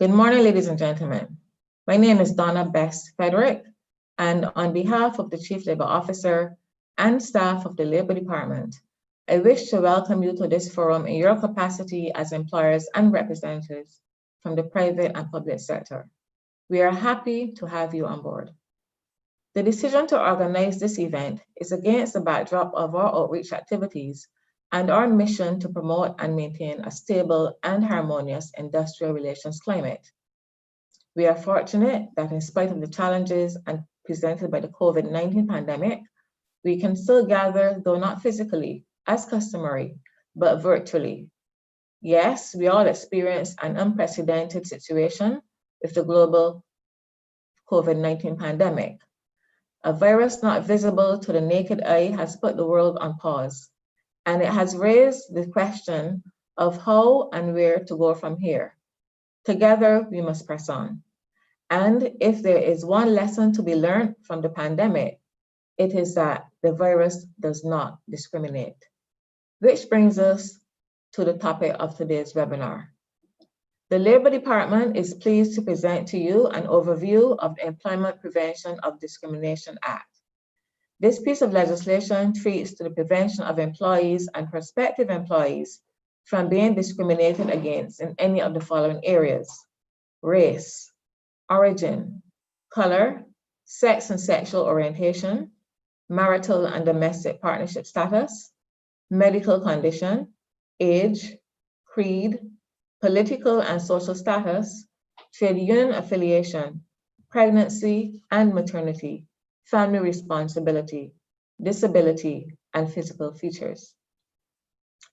Good morning, ladies and gentlemen. My name is Donna Best Frederick, and on behalf of the Chief Labor Officer and staff of the Labor Department, I wish to welcome you to this forum in your capacity as employers and representatives from the private and public sector. We are happy to have you on board. The decision to organize this event is against the backdrop of our outreach activities and our mission to promote and maintain a stable and harmonious industrial relations climate. We are fortunate that in spite of the challenges presented by the COVID-19 pandemic, we can still gather, though not physically, as customary, but virtually. Yes, we all experienced an unprecedented situation with the global COVID-19 pandemic. A virus not visible to the naked eye has put the world on pause, and it has raised the question of how and where to go from here. Together, we must press on. And if there is one lesson to be learned from the pandemic, it is that the virus does not discriminate. Which brings us to the topic of today's webinar. The Labor Department is pleased to present to you an overview of the Employment Prevention of Discrimination Act. This piece of legislation treats to the prevention of employees and prospective employees from being discriminated against in any of the following areas: race, origin, color, sex and sexual orientation, marital and domestic partnership status, medical condition, age, creed, political and social status, trade union affiliation, pregnancy and maternity, family responsibility, disability, and physical features.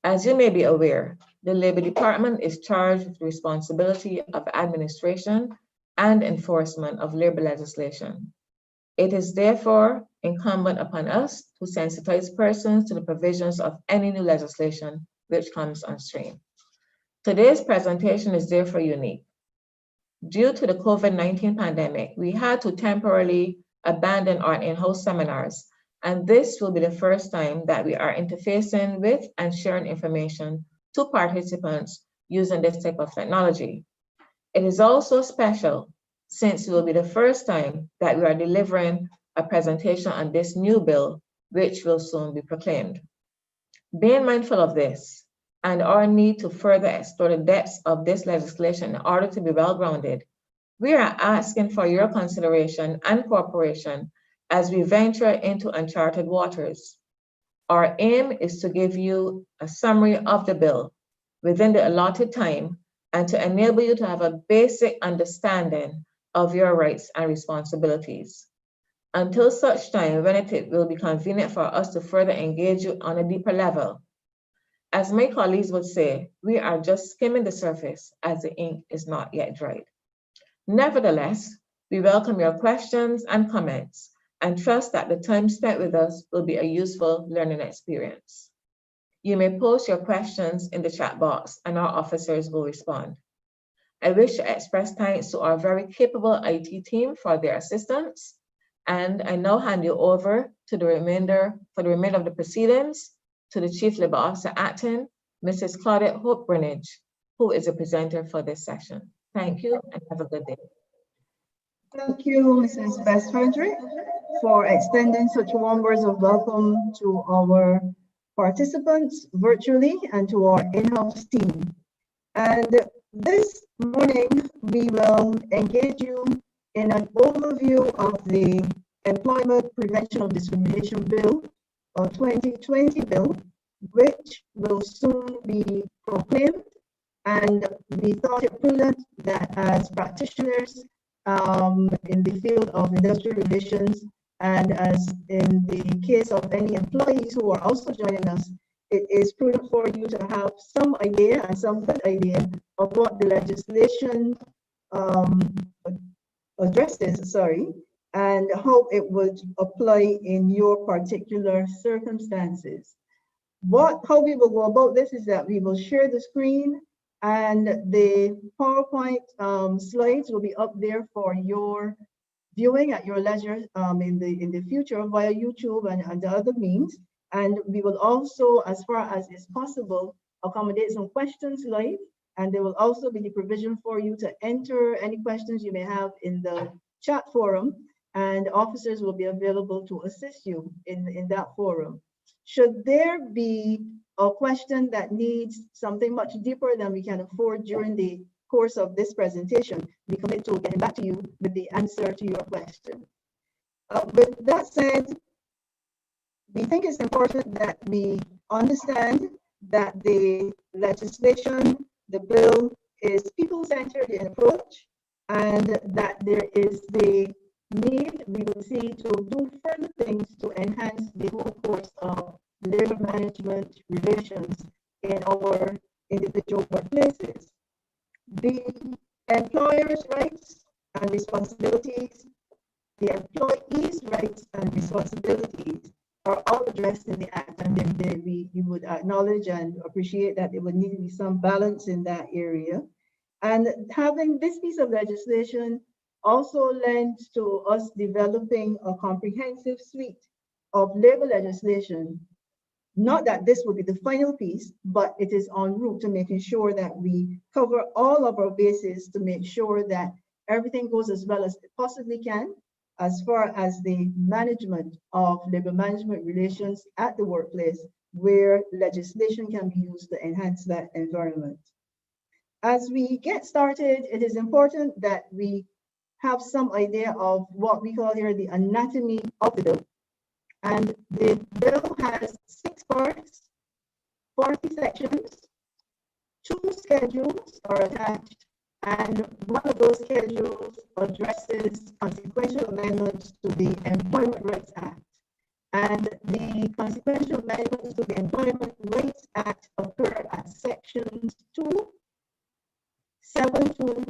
As you may be aware, the Labor Department is charged with the responsibility of administration and enforcement of labor legislation. It is therefore incumbent upon us to sensitize persons to the provisions of any new legislation which comes on stream. Today's presentation is therefore unique. Due to the COVID-19 pandemic, we had to temporarily abandon our in-house seminars, and this will be the first time that we are interfacing with and sharing information to participants using this type of technology. It is also special since it will be the first time that we are delivering a presentation on this new bill, which will soon be proclaimed. Being mindful of this and our need to further explore the depths of this legislation in order to be well-grounded, we are asking for your consideration and cooperation as we venture into uncharted waters. Our aim is to give you a summary of the bill within the allotted time and to enable you to have a basic understanding of your rights and responsibilities. Until such time when it will be convenient for us to further engage you on a deeper level. As my colleagues would say, we are just skimming the surface as the ink is not yet dried. Nevertheless, we welcome your questions and comments and trust that the time spent with us will be a useful learning experience. You may post your questions in the chat box and our officers will respond. I wish to express thanks to our very capable IT team for their assistance, and I now hand you over to the remainder of the proceedings to the Chief Labor Officer Acting, Mrs. Claudette Hope Brinage, who is a presenter for this session. Thank you and have a good day. Thank you, Mrs. Best Frederick, for extending such warm words of welcome to our participants virtually and to our in-house team. And this morning, we will engage you in an overview of the Employment Prevention of Discrimination Bill, or 2020 bill, which will soon be proclaimed. And we thought it prudent that as practitioners in the field of industrial relations, and as in the case of any employees who are also joining us, it is prudent for you to have some idea and some good idea of what the legislation addresses, and how it would apply in your particular circumstances. How we will go about this is that we will share the screen, and the PowerPoint slides will be up there for your viewing at your leisure in the future via YouTube and the other means. And we will also, as far as is possible, accommodate some questions live And there will also be the provision for you to enter any questions you may have in the chat forum, and officers will be available to assist you in that forum. Should there be a question that needs something much deeper than we can afford during the course of this presentation, we commit to getting back to you with the answer to your question. With that said, we think it's important that we understand that the legislation, the bill, is people-centered in approach, and that there is the need, we will see, to do further things to enhance the whole course of labor management relations in our individual workplaces. The employer's rights and responsibilities, the employee's rights and responsibilities are all addressed in the Act, and you would acknowledge and appreciate that there would need to be some balance in that area. And having this piece of legislation also lends to us developing a comprehensive suite of labor legislation. Not that this will be the final piece, but it is en route to making sure that we cover all of our bases to make sure that everything goes as well as it possibly can as far as the management of labor management relations at the workplace, where legislation can be used to enhance that environment. As we get started, it is important that we have some idea of what we call here the anatomy of the bill. And the bill has 6 parts, 40 sections, 2 schedules are attached, and one of those schedules addresses consequential amendments to the Employment Rights Act. And the consequential amendments to the Employment Rights Act occur at sections 2, 7 to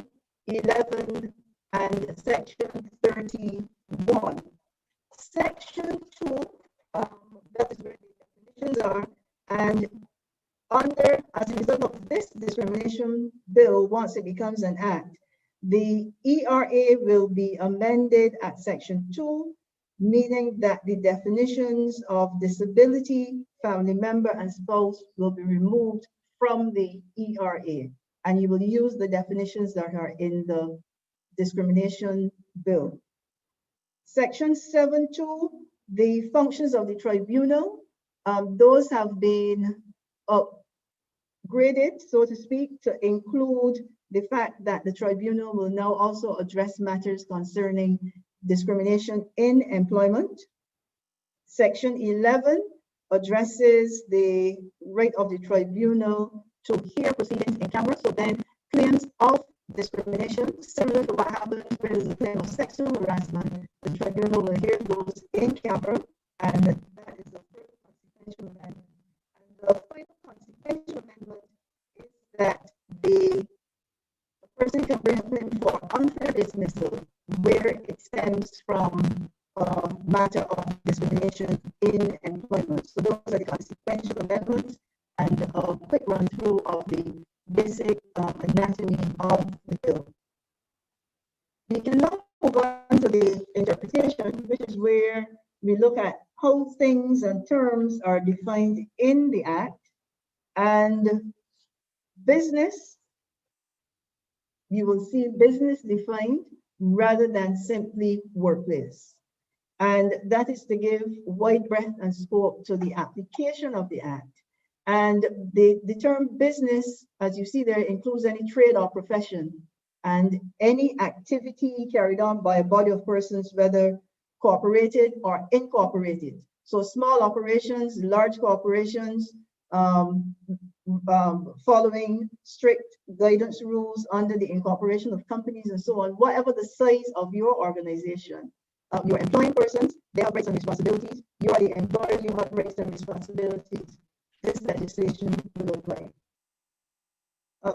11, and section 31. Section 2, that is where the definitions are, and as a result of this discrimination bill, once it becomes an act, the ERA will be amended at section 2, meaning that the definitions of disability, family member, and spouse will be removed from the ERA, and you will use the definitions that are in the discrimination bill. Section 7.2, the functions of the tribunal, those have been upgraded, so to speak, to include the fact that the tribunal will now also address matters concerning discrimination in employment. Section 11 addresses the right of the tribunal to hear proceedings in camera, so then claims of discrimination, similar to what happens when there's a claim of sexual harassment, the tribunal will hear those in camera, and that is the first consequential amendment. And the final consequential amendment is that the person can bring a claim for unfair dismissal where it stems from a matter of discrimination in employment. So those are the consequential amendments, and a quick run through of the basic anatomy of the bill. We can now move on to the interpretation, which is where we look at how things and terms are defined in the Act. And business, you will see business defined rather than simply workplace. And that is to give wide breadth and scope to the application of the Act. And the term business, as you see there, includes any trade or profession and any activity carried on by a body of persons, whether cooperated or incorporated. So small operations, large corporations, following strict guidance rules under the incorporation of companies and so on, whatever the size of your organization, your employing persons, they have rights and responsibilities. You are the employer, you have rights and responsibilities. This legislation will apply.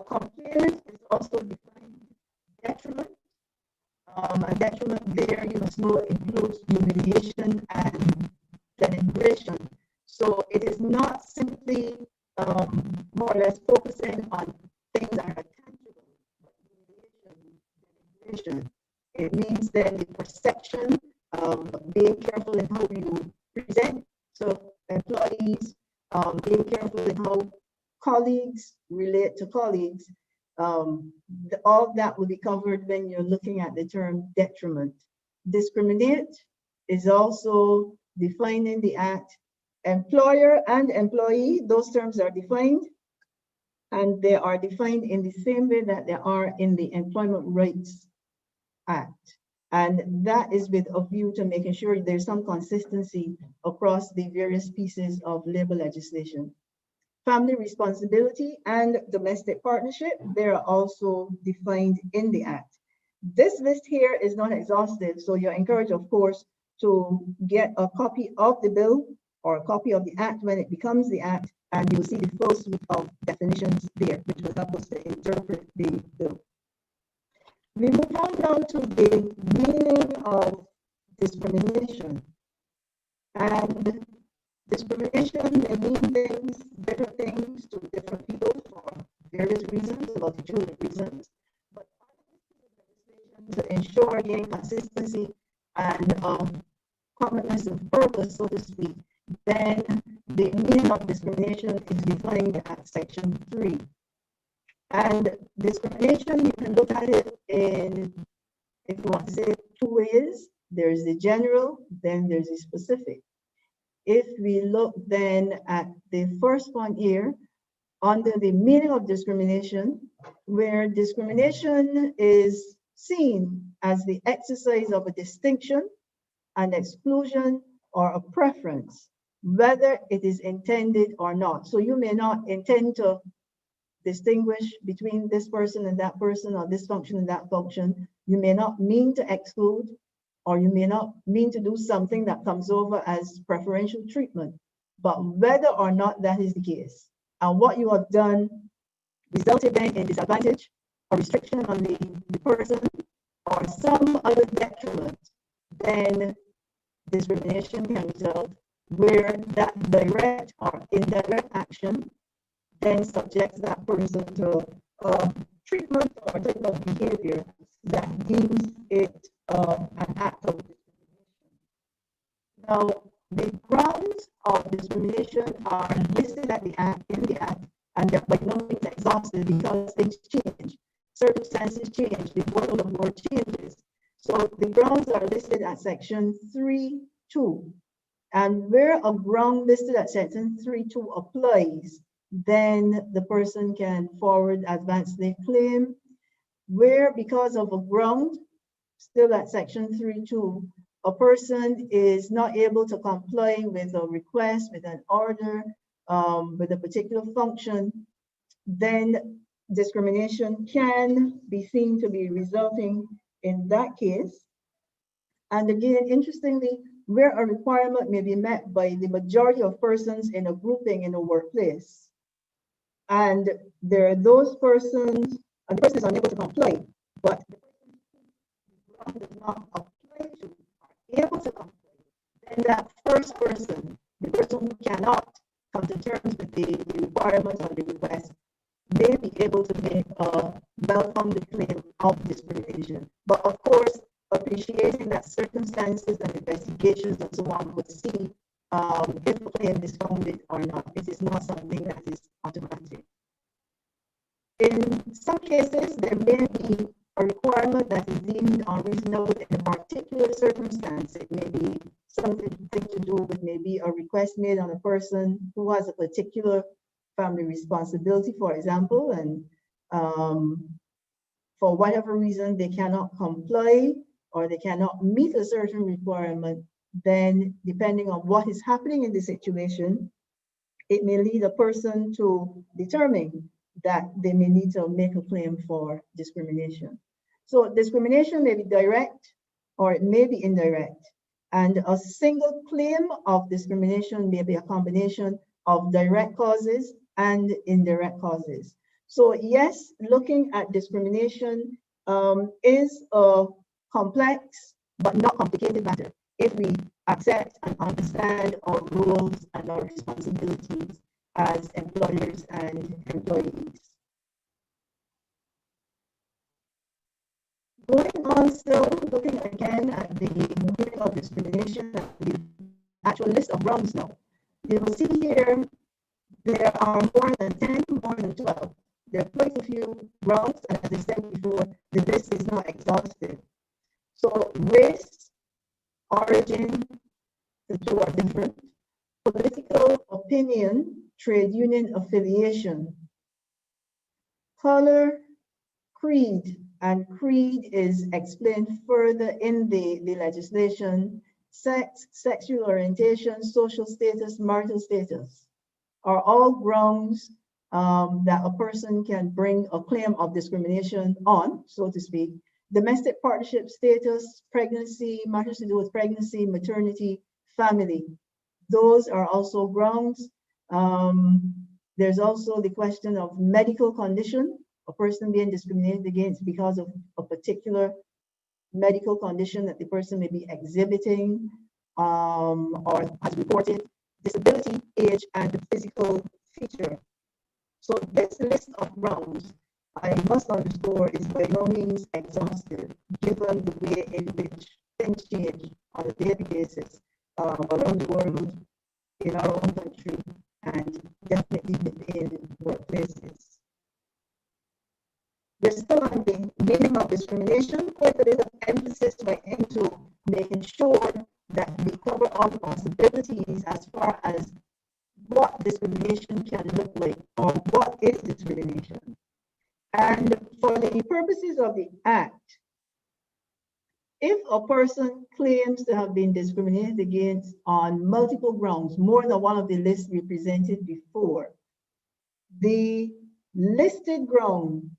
Complaint is also defined detriment. A detriment there, you must know, includes humiliation and denigration. So it is not simply more or less focusing on things that are tangible, but humiliation, denigration. It means then the perception of being careful in how you present to employees, being careful in how colleagues relate to colleagues, All that will be covered when you're looking at the term detriment. Discriminate is also defined in the Act. Employer and employee, those terms are defined, and they are defined in the same way that they are in the Employment Rights Act. And that is with a view to making sure there's some consistency across the various pieces of labor legislation. Family responsibility and domestic partnership, they are also defined in the Act. This list here is not exhaustive, so you're encouraged, of course, to get a copy of the bill or a copy of the Act when it becomes the Act, and you'll see the full suite of definitions there, which will help us to interpret the bill. We move on now to the meaning of discrimination. And discrimination may mean things, different things to different people for various reasons, a multitude of reasons. But to ensure again consistency and commonness of purpose, so to speak, then the meaning of discrimination is defined at Section 3. And discrimination, you can look at it in, if you want to say it, two ways. There's the general, then there's the specific. If we look then at the first one here, under the meaning of discrimination, where discrimination is seen as the exercise of a distinction, an exclusion, or a preference, whether it is intended or not. So you may not intend to distinguish between this person and that person, or this function and that function. You may not mean to exclude, or you may not mean to do something that comes over as preferential treatment. But whether or not that is the case, and what you have done resulted then in disadvantage or restriction on the person or some other detriment, then discrimination can result, where that direct or indirect action then subjects that person to treatment or type of behavior that deems it an act of discrimination. Now, the grounds of discrimination are listed at the Act, in the Act, and they're by no means exhaustive because things change, circumstances change, the world of work changes. So the grounds are listed at Section 3.2, and where a ground listed at Section 3.2 applies, then the person can forward advance their claim. Where because of a ground, still at Section 3.2, a person is not able to comply with a request, with an order, with a particular function, then discrimination can be seen to be resulting in that case. And again, interestingly, where a requirement may be met by the majority of persons in a grouping in a workplace, and there are those persons, and the person is unable to comply, but the person does not apply to, are able to comply, then that first person, the person who cannot come to terms with the requirements or the request, may be able to make a well-founded claim of discrimination. But of course, appreciating that circumstances and investigations and so on would see if the claim is founded or not. It is not something that is automatic. In some cases, there may be a requirement that is deemed unreasonable in a particular circumstance. It may be something to do with maybe a request made on a person who has a particular family responsibility, for example, and for whatever reason they cannot comply or they cannot meet a certain requirement, then depending on what is happening in the situation, it may lead a person to determine that they may need to make a claim for discrimination. So discrimination may be direct or it may be indirect. And a single claim of discrimination may be a combination of direct causes and indirect causes. So yes, looking at discrimination is a complex but not complicated matter if we accept and understand our roles and our responsibilities as employers and employees. Going on, still looking again at the meaning of discrimination and the actual list of grounds now. You will see here there are more than 10, more than 12. There are quite a few grounds, and as I said before, the list is not exhaustive. So race, origin, the two are different. Political opinion, trade union affiliation, color, creed, and creed is explained further in the legislation. Sex, sexual orientation, social status, marital status are all grounds that a person can bring a claim of discrimination on, so to speak. Domestic partnership status, pregnancy, matters to do with pregnancy, maternity, family. Those are also grounds. There's also the question of medical condition, a person being discriminated against because of a particular medical condition that the person may be exhibiting or has reported, disability, age, and the physical feature. So this list of grounds, I must underscore, is by no means exhaustive, given the way in which things change on a daily basis around the world, in our own country, and definitely within workplaces. We're still on the meaning of discrimination. Quite a bit of emphasis went into making sure that we cover all the possibilities as far as what discrimination can look like, or what is discrimination. And for the purposes of the Act, if a person claims to have been discriminated against on multiple grounds, more than one of the lists we presented before, the listed ground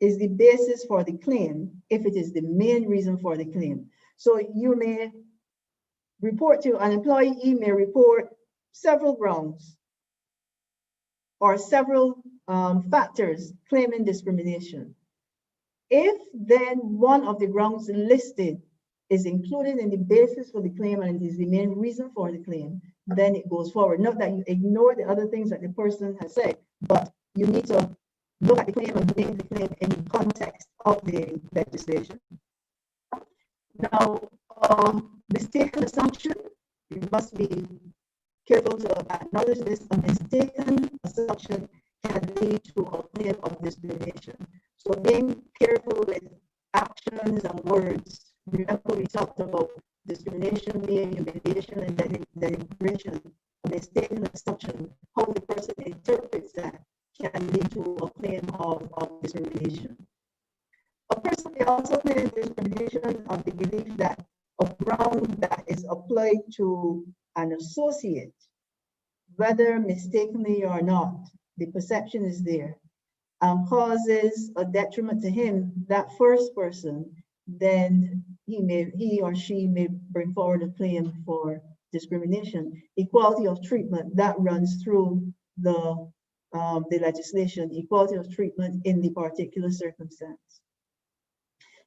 is the basis for the claim if it is the main reason for the claim. So you may report to an employee, may report several grounds or several factors claiming discrimination. If then one of the grounds listed is included in the basis for the claim and it is the main reason for the claim, then it goes forward. Not that you ignore the other things that the person has said, but you need to look at the claim and make the claim in the context of the legislation. Now, mistaken assumption, you must be careful to acknowledge this. A mistaken assumption can lead to a claim of discrimination. So being careful with actions and words. Remember, we talked about discrimination being humiliation and denigration. A mistaken assumption, how the person interprets that, can lead to a claim of discrimination. A person may also claim discrimination on the belief that a ground that is applied to an associate, whether mistakenly or not, the perception is there, and causes a detriment to him, that first person, then he or she may bring forward a claim for discrimination. Equality of treatment, that runs through the legislation, equality of treatment in the particular circumstance.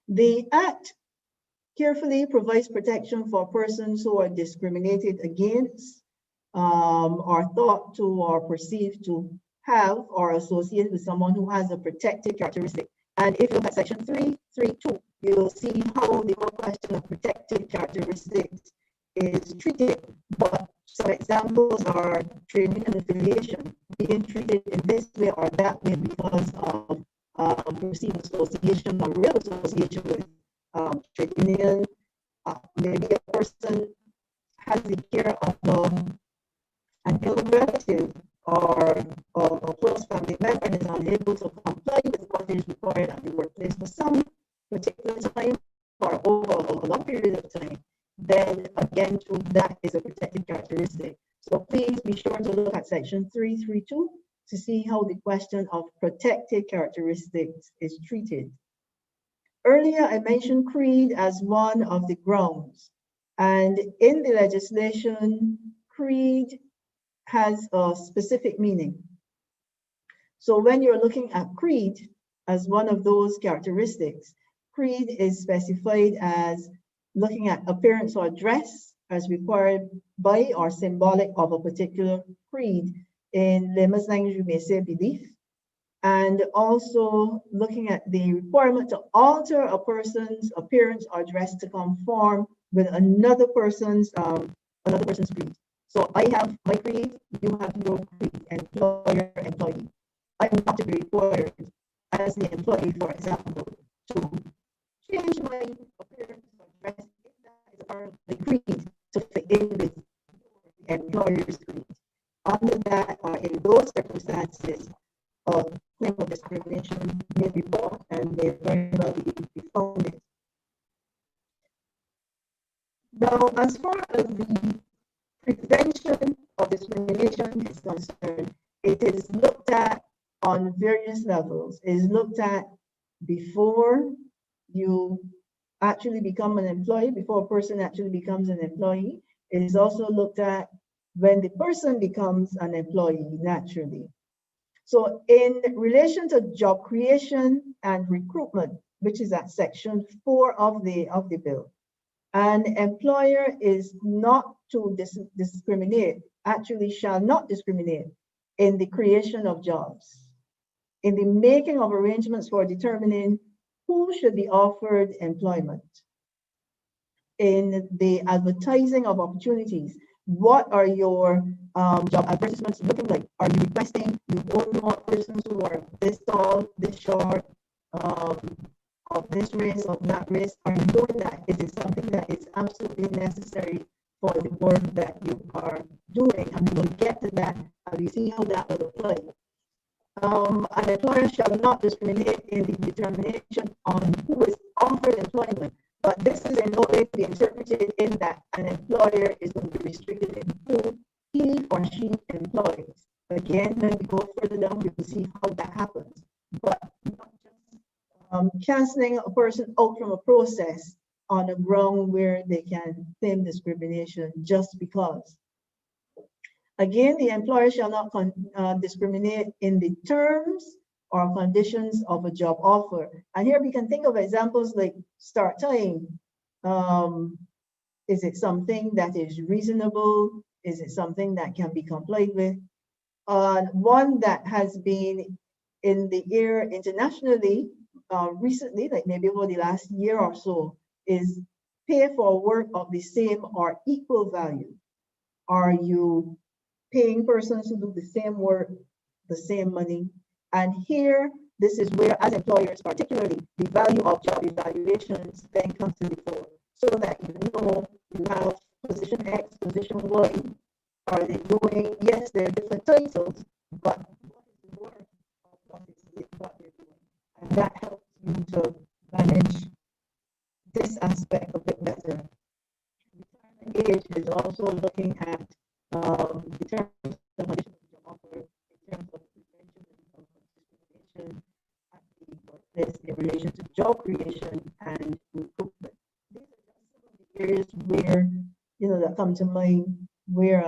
The Act carefully provides protection for persons who are discriminated against, are thought to or perceived to have or associate with someone who has a protected characteristic. And if you look at section 332, you'll see how the whole question of protected characteristics is treated. But some examples are trade union affiliation, being treated in this way or that way because of perceived association or real association with trade union. Maybe a person has the care of an ill relative or a close family member and is unable to comply with what is required at the workplace for some particular time or over a long period of time, then again, that is a protected characteristic. So please be sure to look at section 332 to see how the question of protected characteristics is treated. Earlier, I mentioned creed as one of the grounds, and in the legislation, creed has a specific meaning. So when you're looking at creed as one of those characteristics, creed is specified as looking at appearance or dress as required by or symbolic of a particular creed. In layman's language, you may say belief. And also looking at the requirement to alter a person's appearance or dress to conform with another person's creed. So I have my creed, you have your creed, employer, employee. I'm not to be required. I as the employee, for example, to change my appearance or dress if that is part of the creed to fit in with the employer's creed. Under that or in those circumstances, a claim of discrimination may be brought and may very well be founded. Now, as far as the prevention of discrimination is concerned, it is looked at on various levels. It is looked at before you actually become an employee, before a person actually becomes an employee. It is also looked at when the person becomes an employee naturally. So in relation to job creation and recruitment, which is at section 4 of the bill, an employer is not to discriminate, actually shall not discriminate in the creation of jobs, in the making of arrangements for determining who should be offered employment, in the advertising of opportunities. What are your job advertisements looking like? Are you requesting you only want persons who are this tall, this short, of this race, of that race? Are you doing that? Is it something that is absolutely necessary for the work that you are doing? And we will get to that and we see how that will apply. An employer shall not discriminate in the determination on who is offered employment, but this is in no way to be interpreted in that an employer is going to be restricted in who he or she employs. Again, when we go further down, we will see how that happens. But not just canceling a person out from a process on a ground where they can claim discrimination just because. Again, the employer shall not discriminate in the terms or conditions of a job offer. And here we can think of examples like start time. Is it something that is reasonable? Is it something that can be complied with? One that has been in the air internationally recently, like maybe over the last year or so, is pay for work of the same or equal value. Are you paying persons who do the same work, the same money? And here, this is where, as employers particularly, the value of job evaluations then comes to the fore, so that you know you have position X, position Y. Are they doing, yes, they're different titles, but what is the work of what they're doing? And that helps you to manage this aspect a bit better. Retirement age is also looking at the terms and conditions of job offer in terms of prevention of discrimination at the workplace in relation to job creation and recruitment. These are just some of the areas where, that come to mind, where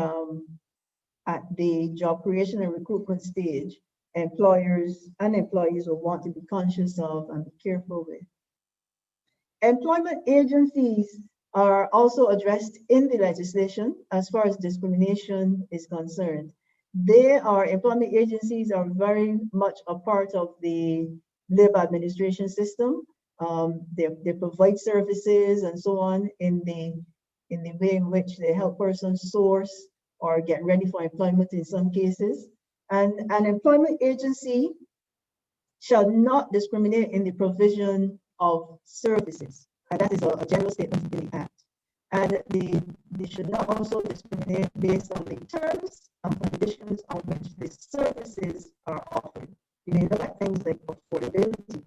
at the job creation and recruitment stage, employers and employees will want to be conscious of and be careful with. Employment agencies are also addressed in the legislation as far as discrimination is concerned. Employment agencies are very much a part of the labor administration system. They provide services and so on in the way in which they help persons source or get ready for employment in some cases. And an employment agency shall not discriminate in the provision of services. And that is a general statement in the Act. And they should not also discriminate based on the terms and conditions on which the services are offered. You may look at things like affordability.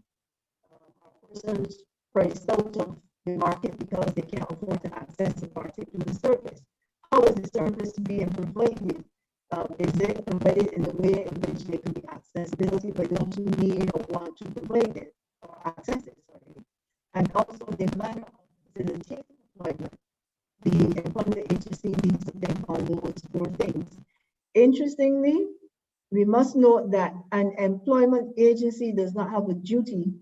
Are persons priced out of the market because they can't afford to access a particular service? How is the service being provided? Is it provided in a way in which there can be accessibility by those who need or want to provide it or access it? Sorry. And also the manner of facilitating employment. The employment agency needs to think on those 4 things. Interestingly, we must note that an employment agency does not have a duty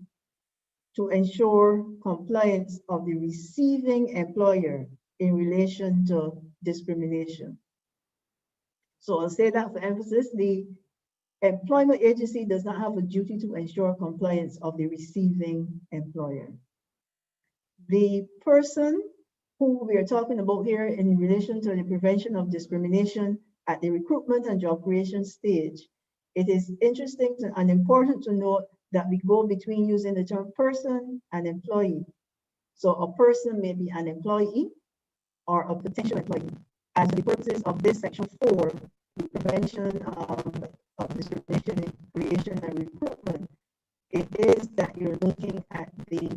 to ensure compliance of the receiving employer in relation to discrimination. So I'll say that for emphasis, the employment agency does not have a duty to ensure compliance of the receiving employer. The person who we are talking about here in relation to the prevention of discrimination at the recruitment and job creation stage, it is interesting and important to note that we go between using the term person and employee. So a person may be an employee or a potential employee. And for the purposes of this section 4, the prevention of discrimination in creation and recruitment, it is that you're looking at the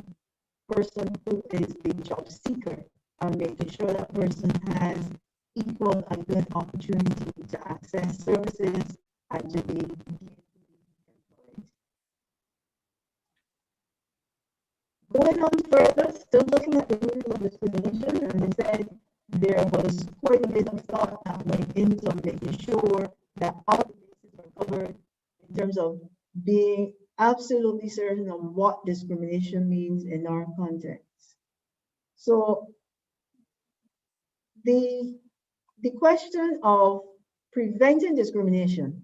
person who is the job seeker and making sure that person has equal and good opportunity to access services and to be employed. Going on further, still looking at the root of discrimination, and they said there was quite a bit of thought that went into making sure that all the bases were covered in terms of being absolutely certain of what discrimination means in our context. So the question of preventing discrimination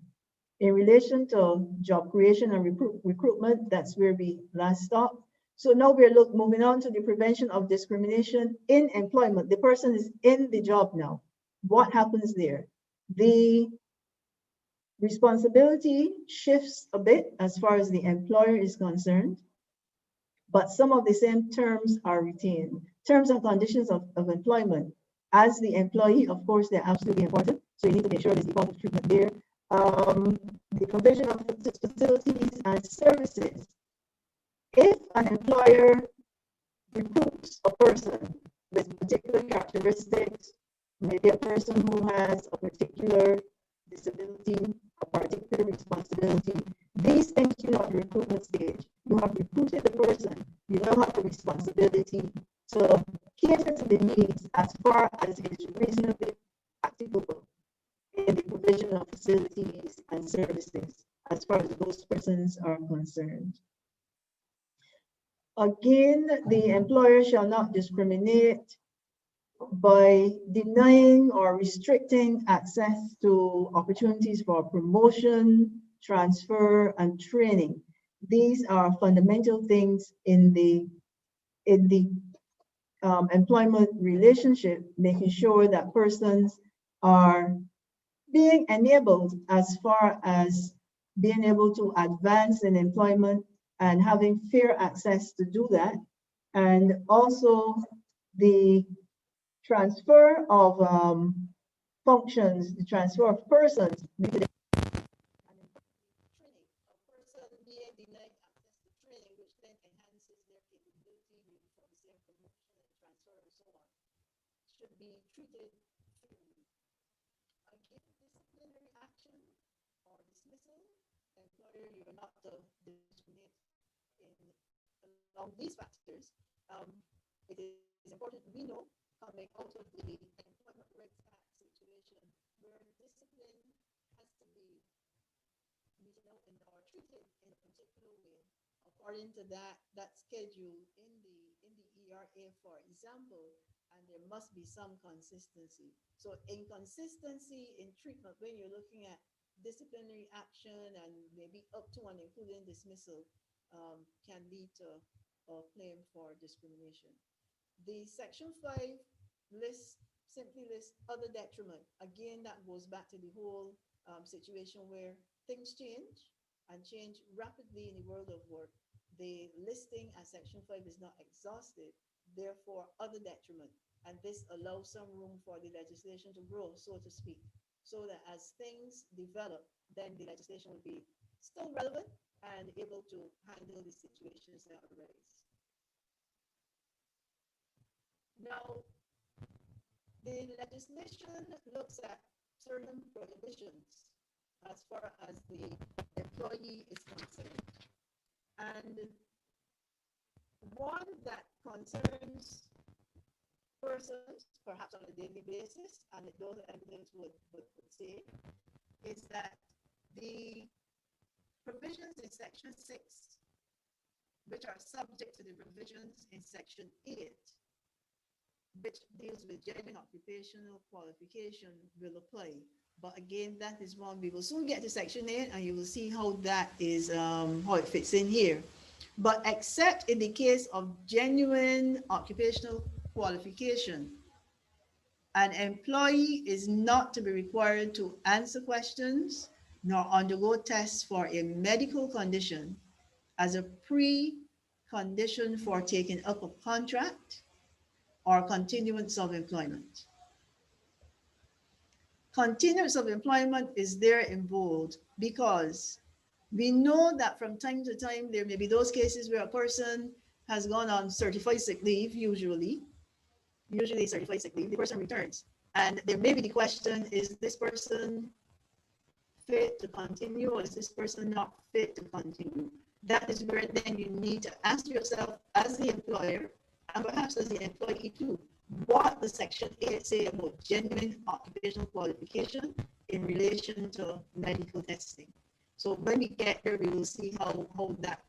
in relation to job creation and recruitment, that's where we last stopped. So now we're moving on to the prevention of discrimination in employment. The person is in the job now. What happens there? The responsibility shifts a bit as far as the employer is concerned, but some of the same terms are retained. Terms and conditions of employment. As the employee, of course, they're absolutely important. So you need to make sure there's equal treatment there. The provision of facilities and services. If an employer recruits a person with particular characteristics, maybe a person who has a particular disability, a particular responsibility, these things you know at the recruitment stage. You have recruited the person, you now have the responsibility to cater to the needs as far as is reasonably practicable in the provision of facilities and services as far as those persons are concerned. Again, the employer shall not discriminate by denying or restricting access to opportunities for promotion, transfer, and training. These are fundamental things in the employment relationship, making sure that persons are being enabled as far as being able to advance in employment and having fair access to do that. And also the transfer of functions, the transfer of persons. Should be treated fairly. Again, disciplinary action or dismissal, employer, you're not to discriminate along these factors. It is important we know coming out of the Employment Rights Act situation where discipline has to be meted out or treated in a particular way according to that schedule in the ERA, for example. And there must be some consistency. So inconsistency in treatment when you're looking at disciplinary action and maybe up to and including dismissal can lead to a claim for discrimination. The section 5 simply lists other detriment. Again, that goes back to the whole situation where things change and change rapidly in the world of work. The listing at section 5 is not exhaustive. Therefore, other detriment. And this allows some room for the legislation to grow, so to speak, so that as things develop, then the legislation will be still relevant and able to handle the situations that arise. Now, the legislation looks at certain prohibitions as far as the employee is concerned. And one that concerns persons, perhaps on a daily basis, and those evidence would say, is that the provisions in section 6, which are subject to the provisions in section 8, which deals with genuine occupational qualification, will apply. But again, that is one we will soon get to section 8, and you will see how that is, how it fits in here. But except in the case of genuine occupational qualification, an employee is not to be required to answer questions nor undergo tests for a medical condition as a precondition for taking up a contract or continuance of employment. Continuance of employment is there in bold because we know that from time to time, there may be those cases where a person has gone on certified sick leave, usually certified sick leave, the person returns. And there may be the question, is this person fit to continue or is this person not fit to continue? That is where then you need to ask yourself as the employer and perhaps as the employee too, what the Section 8 say about genuine occupational qualification in relation to medical testing. So when we get there, we will see how that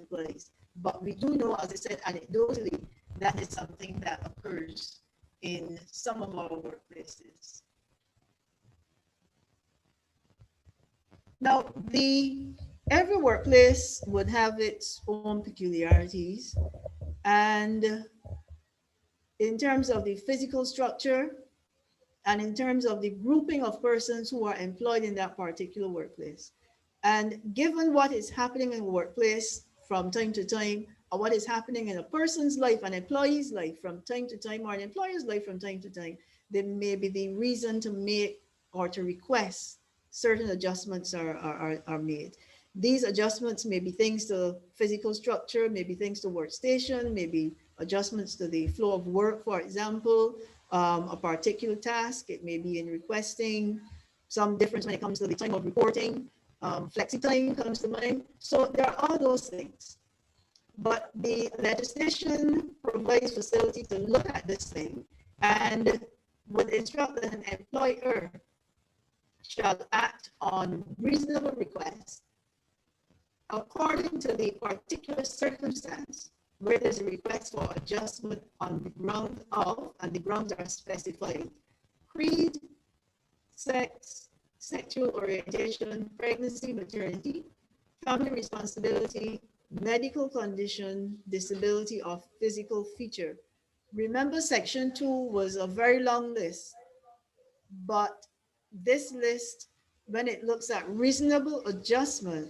applies. But we do know, as I said, anecdotally, that is something that occurs in some of our workplaces. Now, every workplace would have its own peculiarities, and in terms of the physical structure and in terms of the grouping of persons who are employed in that particular workplace. And given what is happening in the workplace from time to time, or what is happening in a person's life, an employee's life from time to time, or an employer's life from time to time, there may be the reason to make or to request certain adjustments are made. These adjustments may be things to physical structure, maybe things to workstation, maybe adjustments to the flow of work, for example, a particular task. It may be in requesting some difference when it comes to the time of reporting. Flexi time comes to mind. So there are all those things. But the legislation provides facility to look at this thing and would instruct that an employer shall act on reasonable requests according to the particular circumstance where there's a request for adjustment on the ground of, and the grounds are specified: creed, sex, sexual orientation, pregnancy, maternity, family responsibility, medical condition, disability, or physical feature. Remember, Section 2 was a very long list, but this list, when it looks at reasonable adjustment,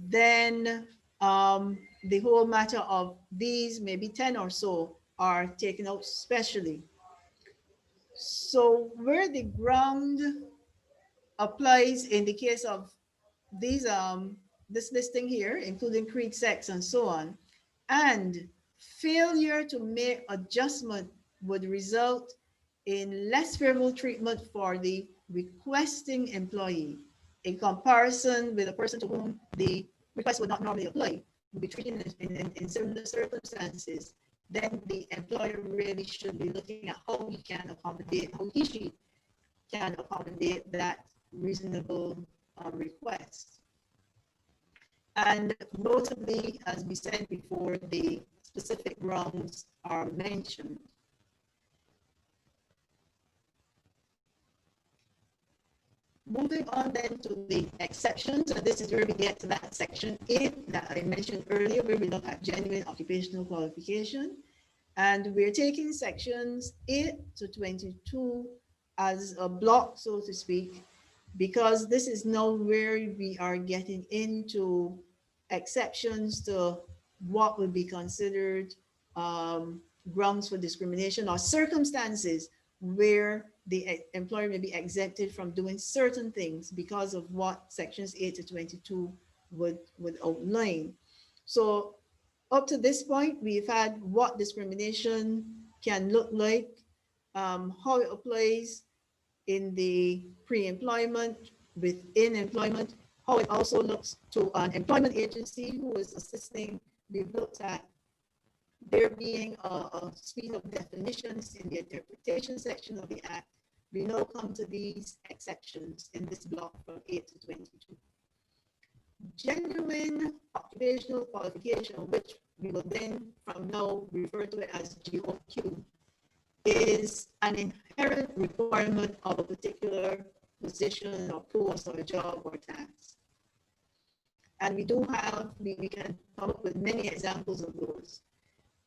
then the whole matter of these, maybe 10 or so, are taken out specially. So where the ground applies in the case of these, this listing here, including creed, sex, and so on, and failure to make adjustment would result in less favorable treatment for the requesting employee in comparison with a person to whom the request would not normally apply, would be treated in similar circumstances, then the employer really should be looking at how he can accommodate, how she can accommodate that reasonable request. And notably, as we said before, the specific grounds are mentioned. Moving on then to the exceptions, and this is where we get to that Section 8 that I mentioned earlier, where we look at genuine occupational qualification. And we're taking sections 8 to 22 as a block, so to speak, because this is now where we are getting into exceptions to what would be considered grounds for discrimination or circumstances where the employer may be exempted from doing certain things because of what sections 8 to 22 would outline. So up to this point, we've had what discrimination can look like, how it applies in the pre-employment, within employment, how it also looks to an employment agency who is assisting. We've looked at there being a suite of definitions in the interpretation section of the Act. We now come to these exceptions in this block from 8 to 22. Genuine occupational qualification, which we will then from now refer to it as GOQ, is an inherent requirement of a particular position or post or job or task. And we do have, we can come up with many examples of those.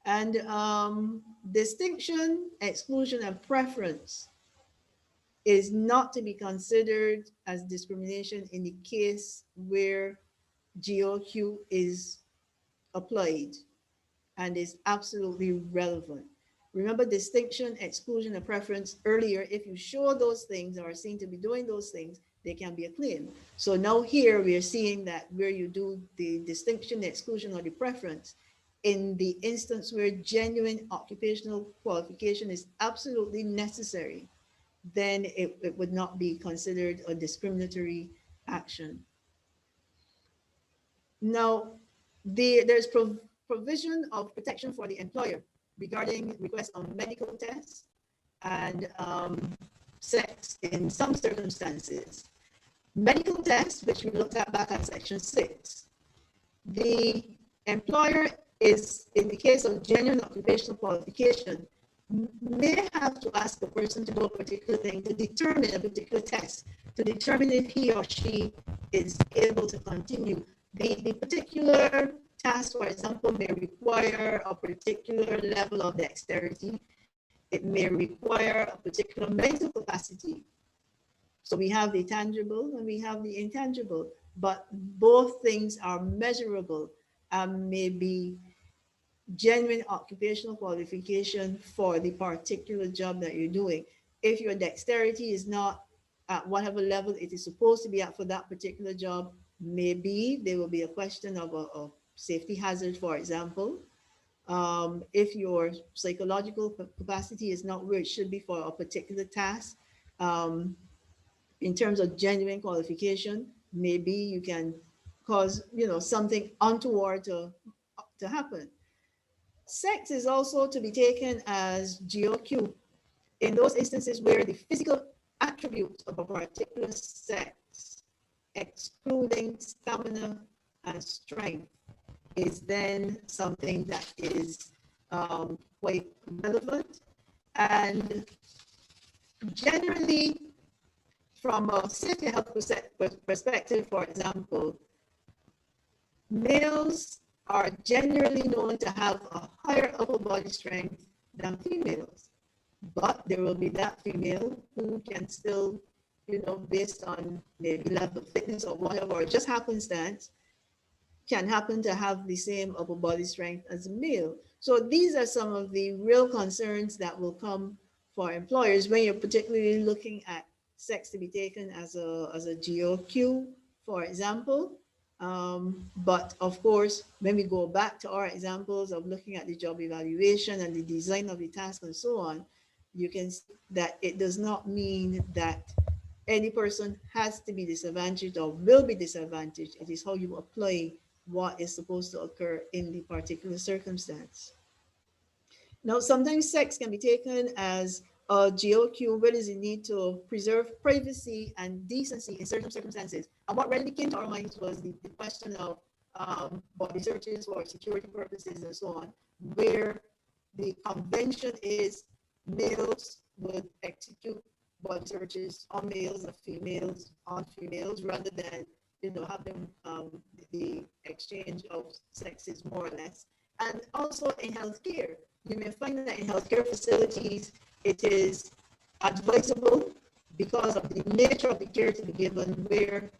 And distinction, exclusion, and preference is not to be considered as discrimination in the case where GOQ is applied and is absolutely relevant. Remember distinction, exclusion, and preference earlier. If you show those things or are seen to be doing those things, they can be a claim. So now here we are seeing that where you do the distinction, the exclusion, or the preference, in the instance where genuine occupational qualification is absolutely necessary, then it would not be considered a discriminatory action. Now, there's provision of protection for the employer regarding requests on medical tests and sex in some circumstances. Medical tests, which we looked at back at section 6, the employer is, in the case of genuine occupational qualification, may have to ask the person to do a particular thing to determine a particular test, to determine if he or she is able to continue. The particular task, for example, may require a particular level of dexterity. It may require a particular mental capacity. So we have the tangible and we have the intangible, but both things are measurable and may be genuine occupational qualification for the particular job that you're doing. If your dexterity is not at whatever level it is supposed to be at for that particular job, maybe there will be a question of a safety hazard, for example. If your psychological capacity is not where it should be for a particular task, in terms of genuine qualification, maybe you can cause, something untoward to happen. Sex is also to be taken as GOQ in those instances where the physical attributes of a particular sex, excluding stamina and strength, is then something that is quite relevant. And generally, from a safety health perspective, for example, males are generally known to have a higher upper body strength than females, but there will be that female who can still, based on maybe level of fitness or whatever, or just happenstance, can happen to have the same upper body strength as a male. So these are some of the real concerns that will come for employers when you're particularly looking at sex to be taken as a GOQ, for example. But of course, when we go back to our examples of looking at the job evaluation and the design of the task and so on, you can see that it does not mean that any person has to be disadvantaged or will be disadvantaged. It is how you apply what is supposed to occur in the particular circumstance. Now, sometimes sex can be taken as a GOQ where there's a need to preserve privacy and decency in certain circumstances. And what really came to our minds was the question of body searches for security purposes and so on, where the convention is males would execute body searches on males and females on females rather than having the exchange of sexes more or less. And also in healthcare, you may find that in healthcare facilities, it is advisable because of the nature of the care to be given where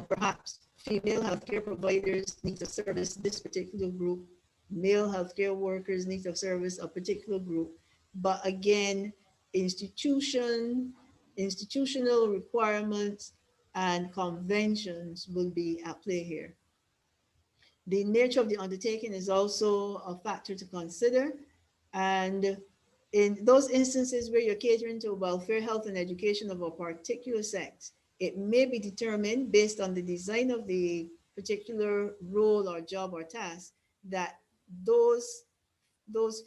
perhaps female healthcare providers need to service this particular group, male healthcare workers need to service a particular group. But again, institutional requirements and conventions will be at play here. The nature of the undertaking is also a factor to consider. And in those instances where you're catering to welfare, health, and education of a particular sex, it may be determined based on the design of the particular role or job or task that those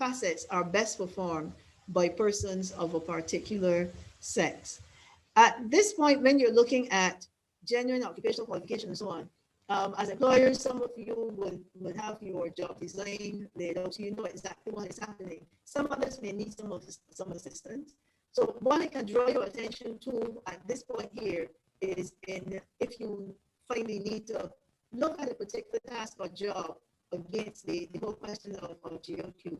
facets are best performed by persons of a particular sex. At this point, when you're looking at genuine occupational qualification and so on, as employers, some of you would have your job design laid out so you know exactly what is happening. Some others may need some assistance. So what I can draw your attention to at this point here is if you finally need to look at a particular task or job against the whole question of GOQ.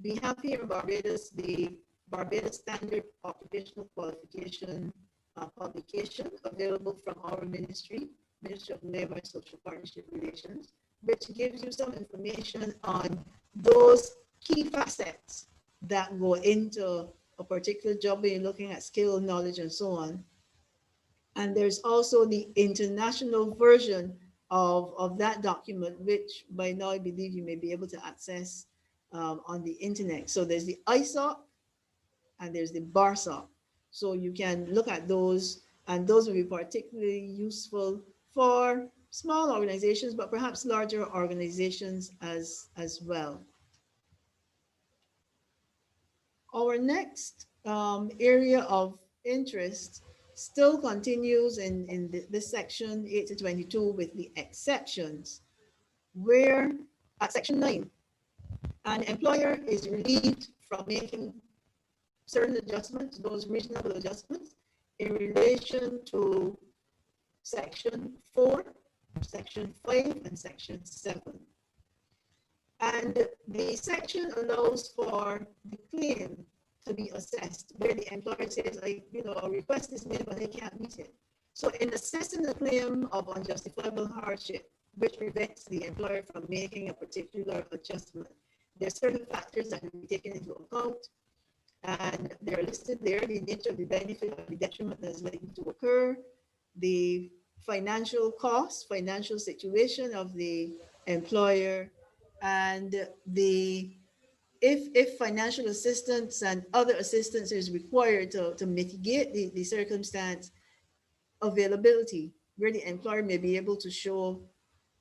We have here in Barbados the Barbados Standard Occupational Qualification publication available from our ministry. Ministry of Labor and Social Partnership Relations, which gives you some information on those key facets that go into a particular job when you're looking at skill, knowledge, and so on. And there's also the international version of that document, which by now I believe you may be able to access on the internet. So there's the ISOC and there's the BARSOC. So you can look at those, and those will be particularly useful for small organizations, but perhaps larger organizations as well. Our next area of interest still continues in this section 8 to 22 with the exceptions, where at section 9, an employer is relieved from making certain adjustments, those reasonable adjustments, in relation to section 4, section 5, and section 7. And the section allows for the claim to be assessed, where the employer says, a request is made, but they can't meet it. So in assessing the claim of unjustifiable hardship, which prevents the employer from making a particular adjustment, there are certain factors that will be taken into account, and they're listed there: the nature of the benefit or the detriment that is likely to occur, the financial cost, financial situation of the employer, and if financial assistance and other assistance is required to mitigate the circumstance, availability, where the employer may be able to show,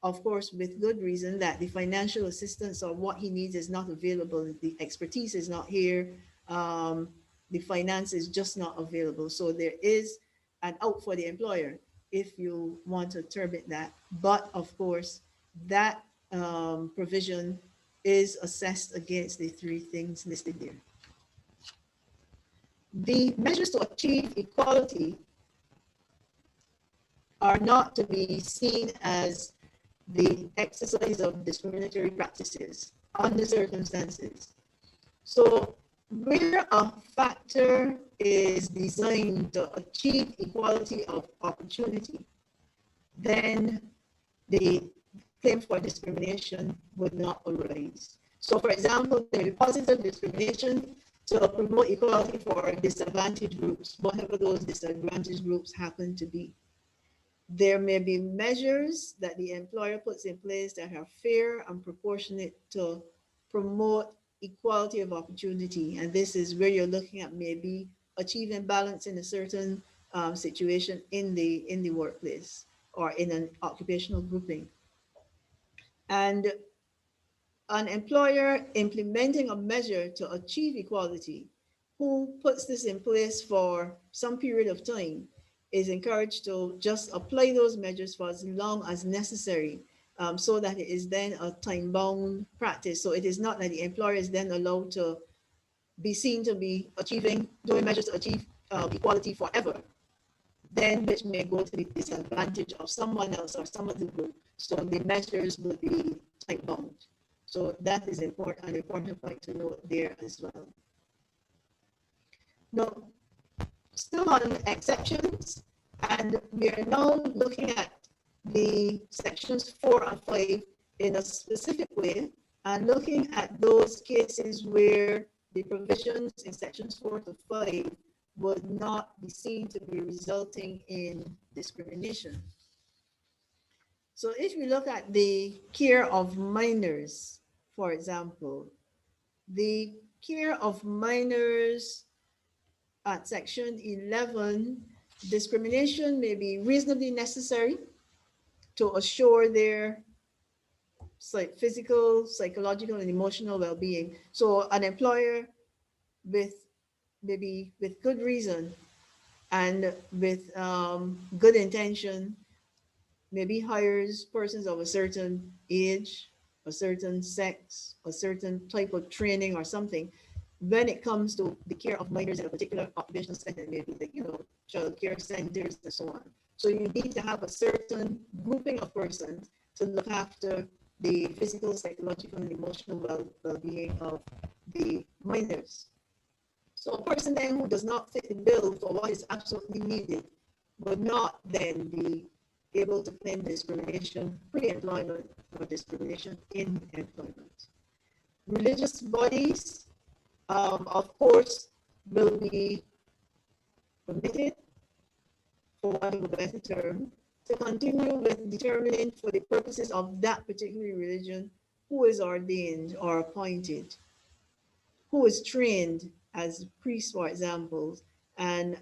of course, with good reason, that the financial assistance or what he needs is not available, the expertise is not here, the finance is just not available. So there is an out for the employer, if you want to term it that. But of course, that provision is assessed against the three things listed there. The measures to achieve equality are not to be seen as the exercise of discriminatory practices under circumstances. So where a factor is designed to achieve equality of opportunity, then the claim for discrimination would not arise. So for example, there is positive discrimination to promote equality for disadvantaged groups, whatever those disadvantaged groups happen to be. There may be measures that the employer puts in place that are fair and proportionate to promote equality of opportunity. And this is where you're looking at maybe achieving balance in a certain situation in the workplace or in an occupational grouping. And an employer implementing a measure to achieve equality, who puts this in place for some period of time, is encouraged to just apply those measures for as long as necessary, so that it is then a time-bound practice. So it is not that the employer is then allowed to be seen to be doing measures to achieve equality forever, then which may go to the disadvantage of someone else or some of the group. So the measures will be time-bound. So that is important, an important point to note there as well. Now, still on exceptions, and we are now looking at the sections 4 and 5 in a specific way, and looking at those cases where the provisions in sections 4 to 5 would not be seen to be resulting in discrimination. So if we look at the care of minors, for example, the care of minors at section 11, discrimination may be reasonably necessary to assure their physical, psychological, and emotional well-being. So an employer with good reason and with good intention maybe hires persons of a certain age, a certain sex, a certain type of training or something. When it comes to the care of minors in a particular occupational setting, maybe child care centers and so on. So you need to have a certain grouping of persons to look after the physical, psychological, and emotional well-being of the minors. So a person then who does not fit the bill for what is absolutely needed would not then be able to claim discrimination pre-employment or discrimination in employment. Religious bodies, of course, will be permitted, for want of a better term, to continue with determining for the purposes of that particular religion who is ordained or appointed, who is trained as priests, for example, and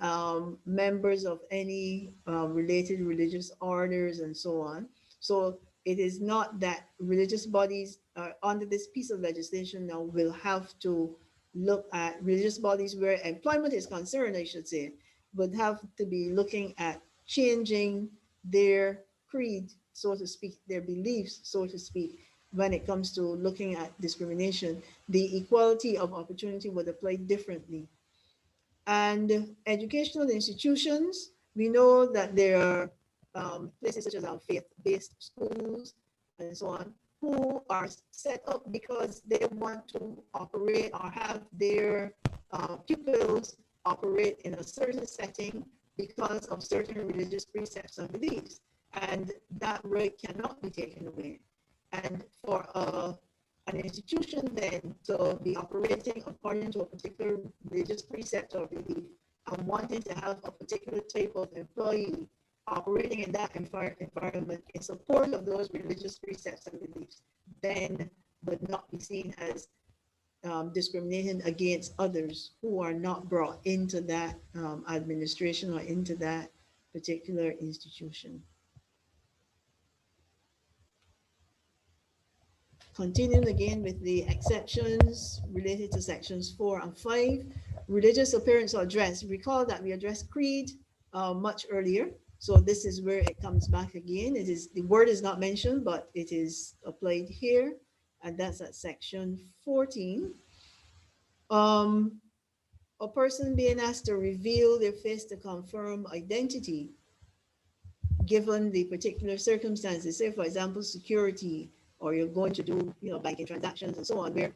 members of any related religious orders and so on. So it is not that religious bodies under this piece of legislation now will have to look at religious bodies where employment is concerned, I should say, would have to be looking at changing their creed, so to speak, their beliefs, so to speak, when it comes to looking at discrimination. The equality of opportunity would apply differently. And educational institutions, we know that there are places such as our faith-based schools and so on, who are set up because they want to operate or have their pupils operate in a certain setting because of certain religious precepts and beliefs. And that right cannot be taken away. And for an institution then to be operating according to a particular religious precept or belief and wanting to have a particular type of employee operating in that environment in support of those religious precepts and beliefs, then would not be seen as discriminating against others who are not brought into that administration or into that particular institution. Continuing again with the exceptions related to sections 4 and 5, religious appearance or dress. Recall that we addressed creed much earlier. So this is where it comes back again. It is, the word is not mentioned, but it is applied here. And that's at section 14. A person being asked to reveal their face to confirm identity, given the particular circumstances. Say, for example, security, or you're going to do, banking transactions and so on, where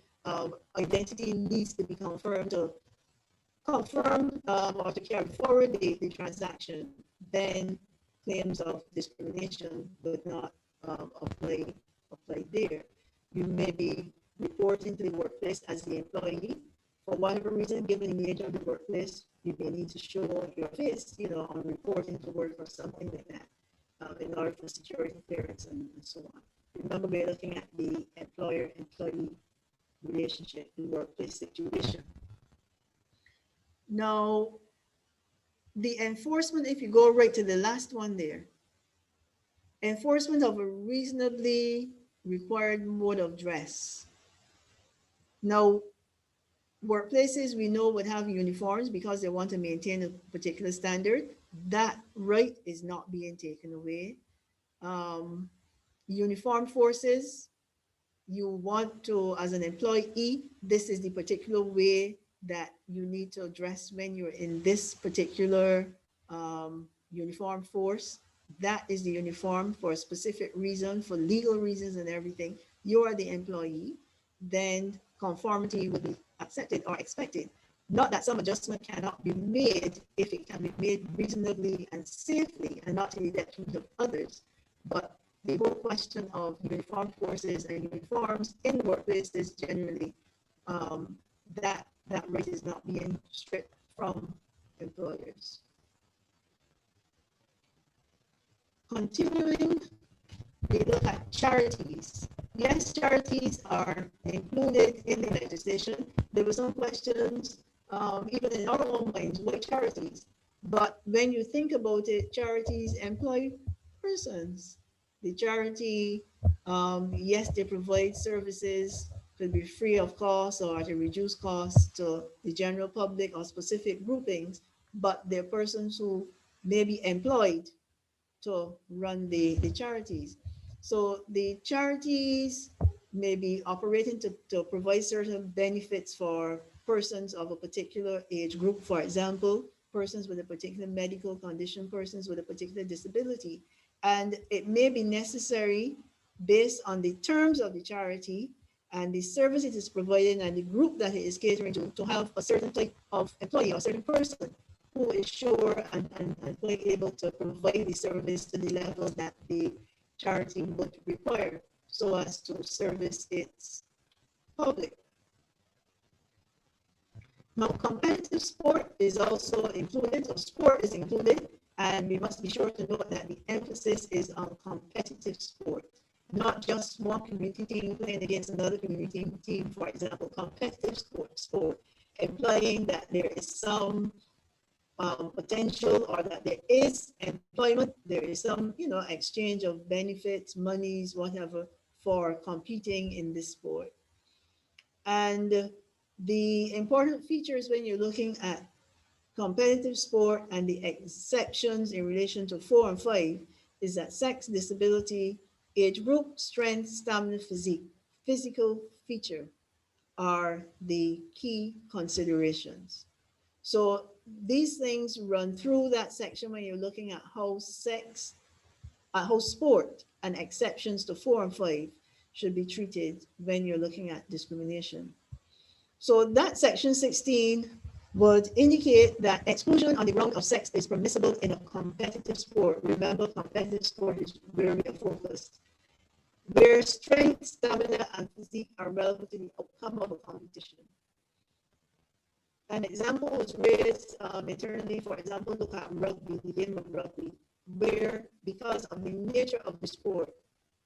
identity needs to be confirmed to confirm or to carry forward the transaction, then claims of discrimination would not apply there. You may be reporting to the workplace as the employee. For whatever reason, given the nature of the workplace, you may need to show your face, on reporting to work or something like that, in order for security clearance and so on. Remember, we're looking at the employer-employee relationship, the workplace situation. Now, the enforcement, if you go right to the last one there, enforcement of a reasonably required mode of dress. Now, workplaces we know would have uniforms because they want to maintain a particular standard. That right is not being taken away. Uniformed forces, you want to, as an employee, this is the particular way that you need to dress when you're in this particular uniform force. That is the uniform for a specific reason, for legal reasons and everything. You are the employee, then conformity would be accepted or expected. Not that some adjustment cannot be made if it can be made reasonably and safely and not to the detriment of others. But the whole question of uniformed forces and uniforms in workplaces generally, that right is not being stripped from employers. Continuing, we look at charities. Yes, charities are included in the legislation. There were some questions, even in our own minds, why charities? But when you think about it, charities employ persons. The charity, yes, they provide services, could be free of cost or at a reduced cost to the general public or specific groupings, but they're persons who may be employed to run the charities. So the charities may be operating to provide certain benefits for persons of a particular age group, for example, persons with a particular medical condition, persons with a particular disability. And it may be necessary based on the terms of the charity and the service it is providing and the group that it is catering to have a certain type of employee or a certain person who is sure and quite able to provide the service to the level that the charity would require so as to service its public. Now, competitive sport is also included, or sport is included, and we must be sure to note that the emphasis is on competitive sport, not just one community team playing against another community team, for example. Competitive sport, implying that there is some potential, or that there is employment, there is some, exchange of benefits, monies, whatever, for competing in this sport. And the important features when you're looking at competitive sport and the exceptions in relation to 4 and 5 is that sex, disability, age group, strength, stamina, physique, physical feature are the key considerations. So these things run through that section when you're looking at how sport and exceptions to 4 and 5 should be treated when you're looking at discrimination. So that section 16 would indicate that exclusion on the ground of sex is permissible in a competitive sport. Remember, competitive sport is where we are focused, where strength, stamina, and physique are relevant to the outcome of a competition. An example was raised internally. For example, look at rugby, the game of rugby, where because of the nature of the sport,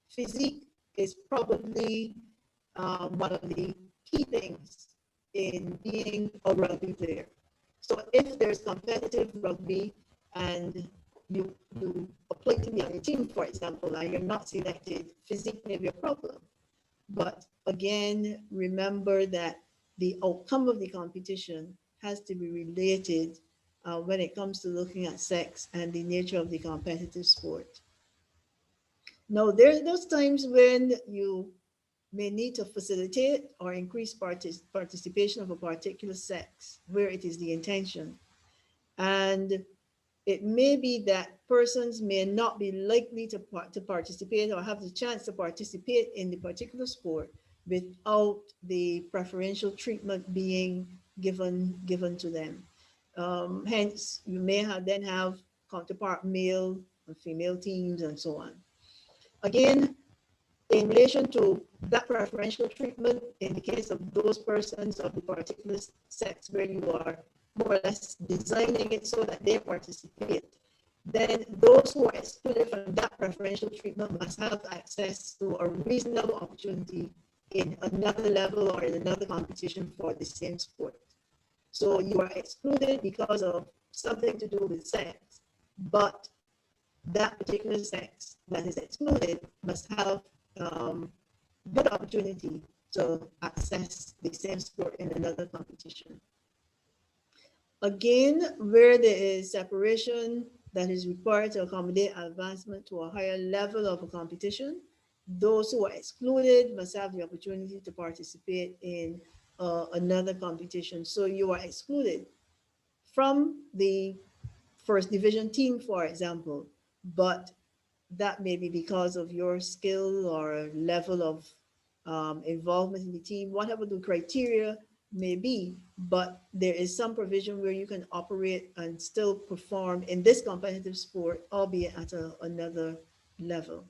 physique is probably one of the key things in being a rugby player. So if there's competitive rugby and you apply to be on a team, for example, and you're not selected, physique may be a problem. But again, remember that the outcome of the competition has to be related when it comes to looking at sex and the nature of the competitive sport. Now, there are those times when you may need to facilitate or increase participation of a particular sex where it is the intention. And it may be that persons may not be likely to participate or have the chance to participate in the particular sport without the preferential treatment being given to them. Hence, you may then have counterpart male and female teams and so on. Again, in relation to that preferential treatment, in the case of those persons of the particular sex where you are more or less designing it so that they participate, then those who are excluded from that preferential treatment must have access to a reasonable opportunity in another level or in another competition for the same sport. So you are excluded because of something to do with sex, but that particular sex that is excluded must have good opportunity to access the same sport in another competition. Again, where there is separation that is required to accommodate advancement to a higher level of a competition, those who are excluded must have the opportunity to participate in another competition. So you are excluded from the first division team, for example, but that may be because of your skill or level of involvement in the team, whatever the criteria may be, but there is some provision where you can operate and still perform in this competitive sport, albeit at another level.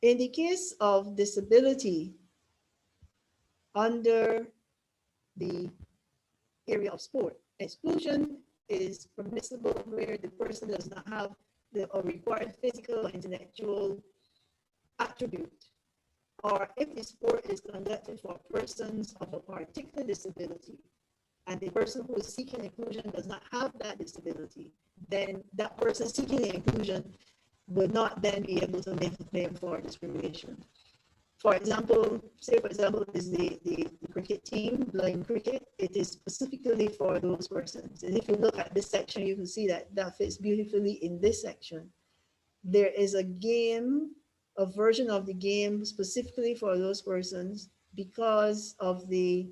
In the case of disability under the area of sport, exclusion is permissible where the person does not have the required physical or intellectual attribute, or if the sport is conducted for persons of a particular disability and the person who is seeking inclusion does not have that disability, then that person seeking the inclusion would not then be able to make a claim for discrimination. For example, say for example, is the cricket team, blind cricket, it is specifically for those persons. And if you look at this section, you can see that that fits beautifully in this section. There is a game, a version of the game specifically for those persons because of the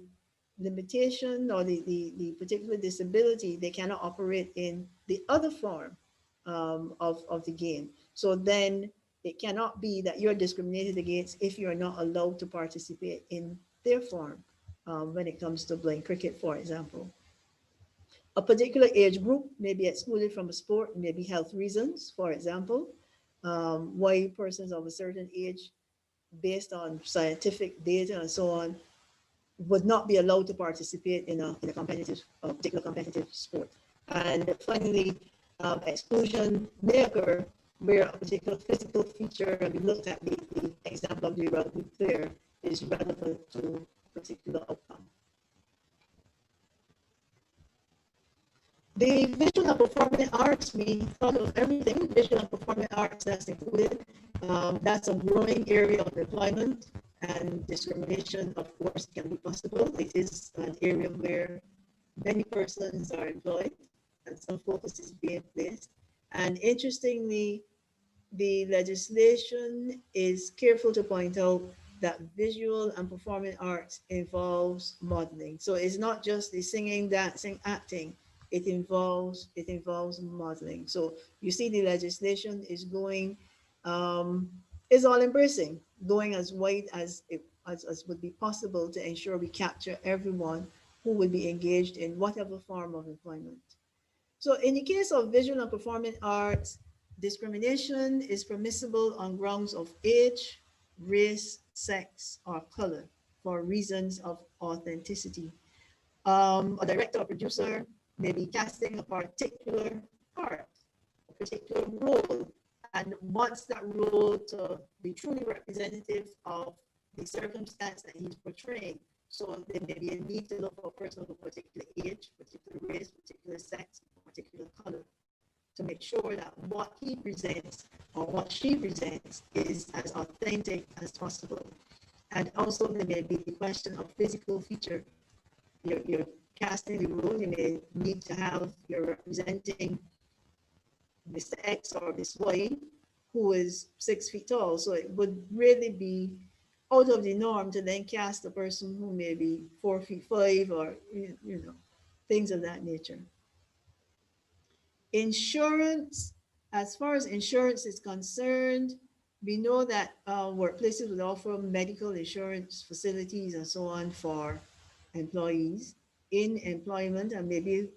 limitation or the particular disability, they cannot operate in the other form of the game. So then it cannot be that you're discriminated against if you're not allowed to participate in their form when it comes to blind cricket, for example. A particular age group may be excluded from a sport, maybe health reasons, for example, why persons of a certain age, based on scientific data and so on, would not be allowed to participate in a competitive, particular competitive sport. And finally, exclusion may occur where a particular physical feature, and we looked at the example of the rugby player, is relevant to a particular outcome. The visual and performing arts, we thought of everything. Visual and performing arts, that's included. That's a growing area of employment, and discrimination, of course, can be possible. It is an area where many persons are employed and some focus is being placed. And interestingly, the legislation is careful to point out that visual and performing arts involves modeling. So it's not just the singing, dancing, acting. It involves modeling. So you see the legislation is going, is all embracing, going as wide as would be possible to ensure we capture everyone who would be engaged in whatever form of employment. So in the case of visual and performing arts, discrimination is permissible on grounds of age, race, sex, or color for reasons of authenticity. A director or producer may be casting a particular part, a particular role, and wants that role to be truly representative of the circumstance that he's portraying. So there may be a need to look for a person of a particular age, particular race, particular sex, particular color, to make sure that what he presents or what she presents is as authentic as possible. And also there may be the question of physical feature. You're casting the role, you may need to have, you're representing Mr. X or Miss Y, who is 6 feet tall. So it would really be out of the norm to then cast a person who may be 4 feet 5 or, things of that nature. Insurance, as far as insurance is concerned, we know that workplaces would offer medical insurance facilities and so on for employees in employment, and maybe,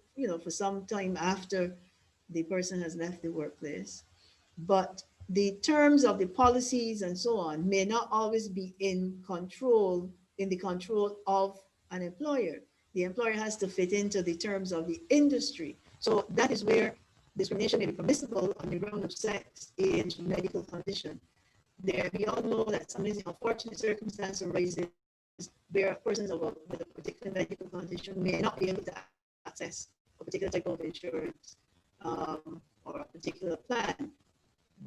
for some time after the person has left the workplace. But the terms of the policies and so on may not always be in the control of an employer. The employer has to fit into the terms of the industry. So that is where discrimination may be permissible on the ground of sex, age, medical condition. We all know that some unfortunate circumstance arises where persons with a particular medical condition may not be able to access a particular type of insurance or a particular plan.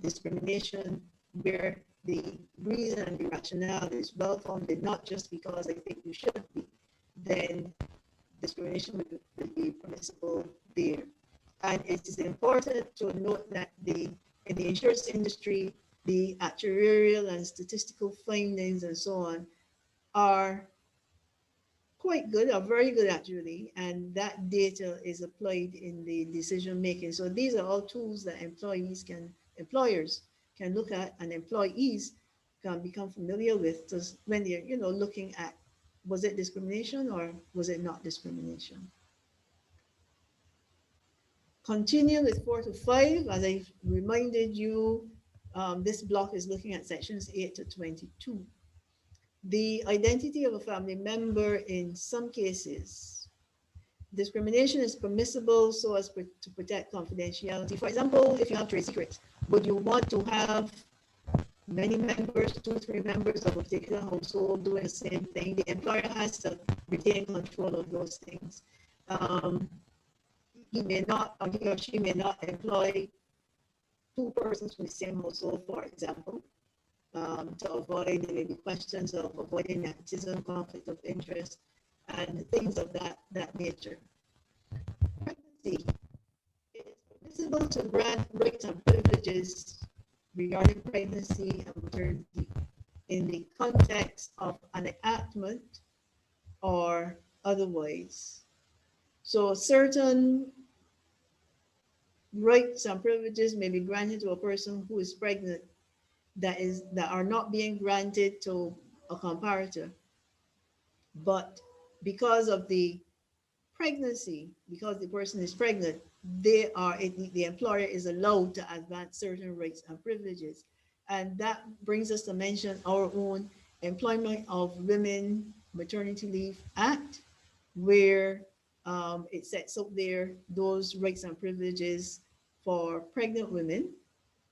Discrimination where the reason and the rationale is well founded, not just because I think you should be, then discrimination would be permissible there. And it is important to note that in the insurance industry, the actuarial and statistical findings and so on are quite good, are very good actually, and that data is applied in the decision making. So these are all tools that employers can look at, and employees can become familiar with when they're looking at, was it discrimination or was it not discrimination? Continue with 4 to 5. As I reminded you, this block is looking at sections 8 to 22. The identity of a family member in some cases. Discrimination is permissible so as to protect confidentiality. For example, if you have trade secrets, would you want to have many members, 2, 3 members of a particular household doing the same thing? The employer has to retain control of those things. He may not, or he or she may not employ 2 persons from the same household, for example, to avoid, there may be questions of avoiding nepotism, conflict of interest, and things of that nature. Pregnancy. It's permissible to grant rights and privileges regarding pregnancy and maternity in the context of an enactment or otherwise. So certain rights and privileges may be granted to a person who is pregnant that are not being granted to a comparator. But because of the pregnancy, because the person is pregnant, the employer is allowed to advance certain rights and privileges. And that brings us to mention our own Employment of Women Maternity Leave Act, where it sets up there those rights and privileges for pregnant women.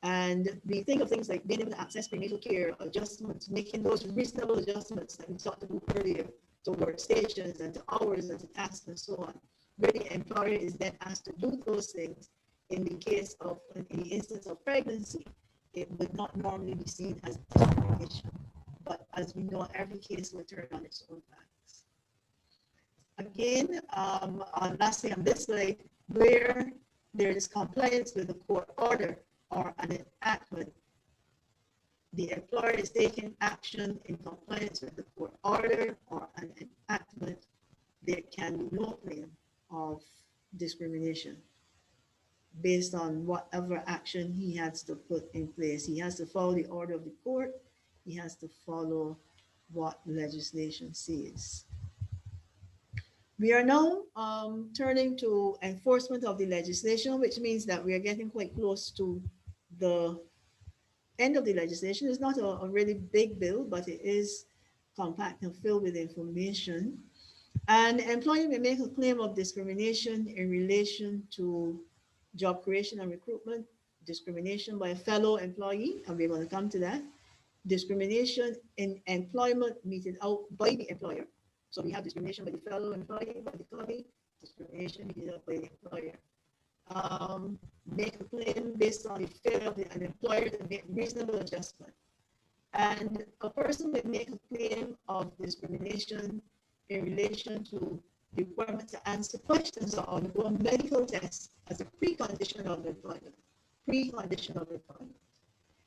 And we think of things like being able to access prenatal care, adjustments, making those reasonable adjustments that we talked about earlier to workstations and to hours and to tasks and so on, where the employer is then asked to do those things. In the case of, in the instance of pregnancy, it would not normally be seen as discrimination. But as we know, every case will turn on its own facts. Again, lastly on this slide, where there is compliance with the court order or an enactment, the employer is taking action in compliance with the court order or an enactment, there can be no claim of discrimination based on whatever action he has to put in place. He has to follow the order of the court. He has to follow what legislation says. We are now turning to enforcement of the legislation, which means that we are getting quite close to the end of the legislation. It's not a really big bill, but it is compact and filled with information. An employer may make a claim of discrimination in relation to job creation and recruitment, discrimination by a fellow employee, and we're going to come to that, discrimination in employment meted out by the employer. So we have discrimination by the fellow employee, by the colleague, discrimination meted out by the employer. Make a claim based on the failure of an employer to make reasonable adjustment. And a person would make a claim of discrimination in relation to the requirement to answer questions or undergo medical tests as a precondition of employment. Precondition of employment.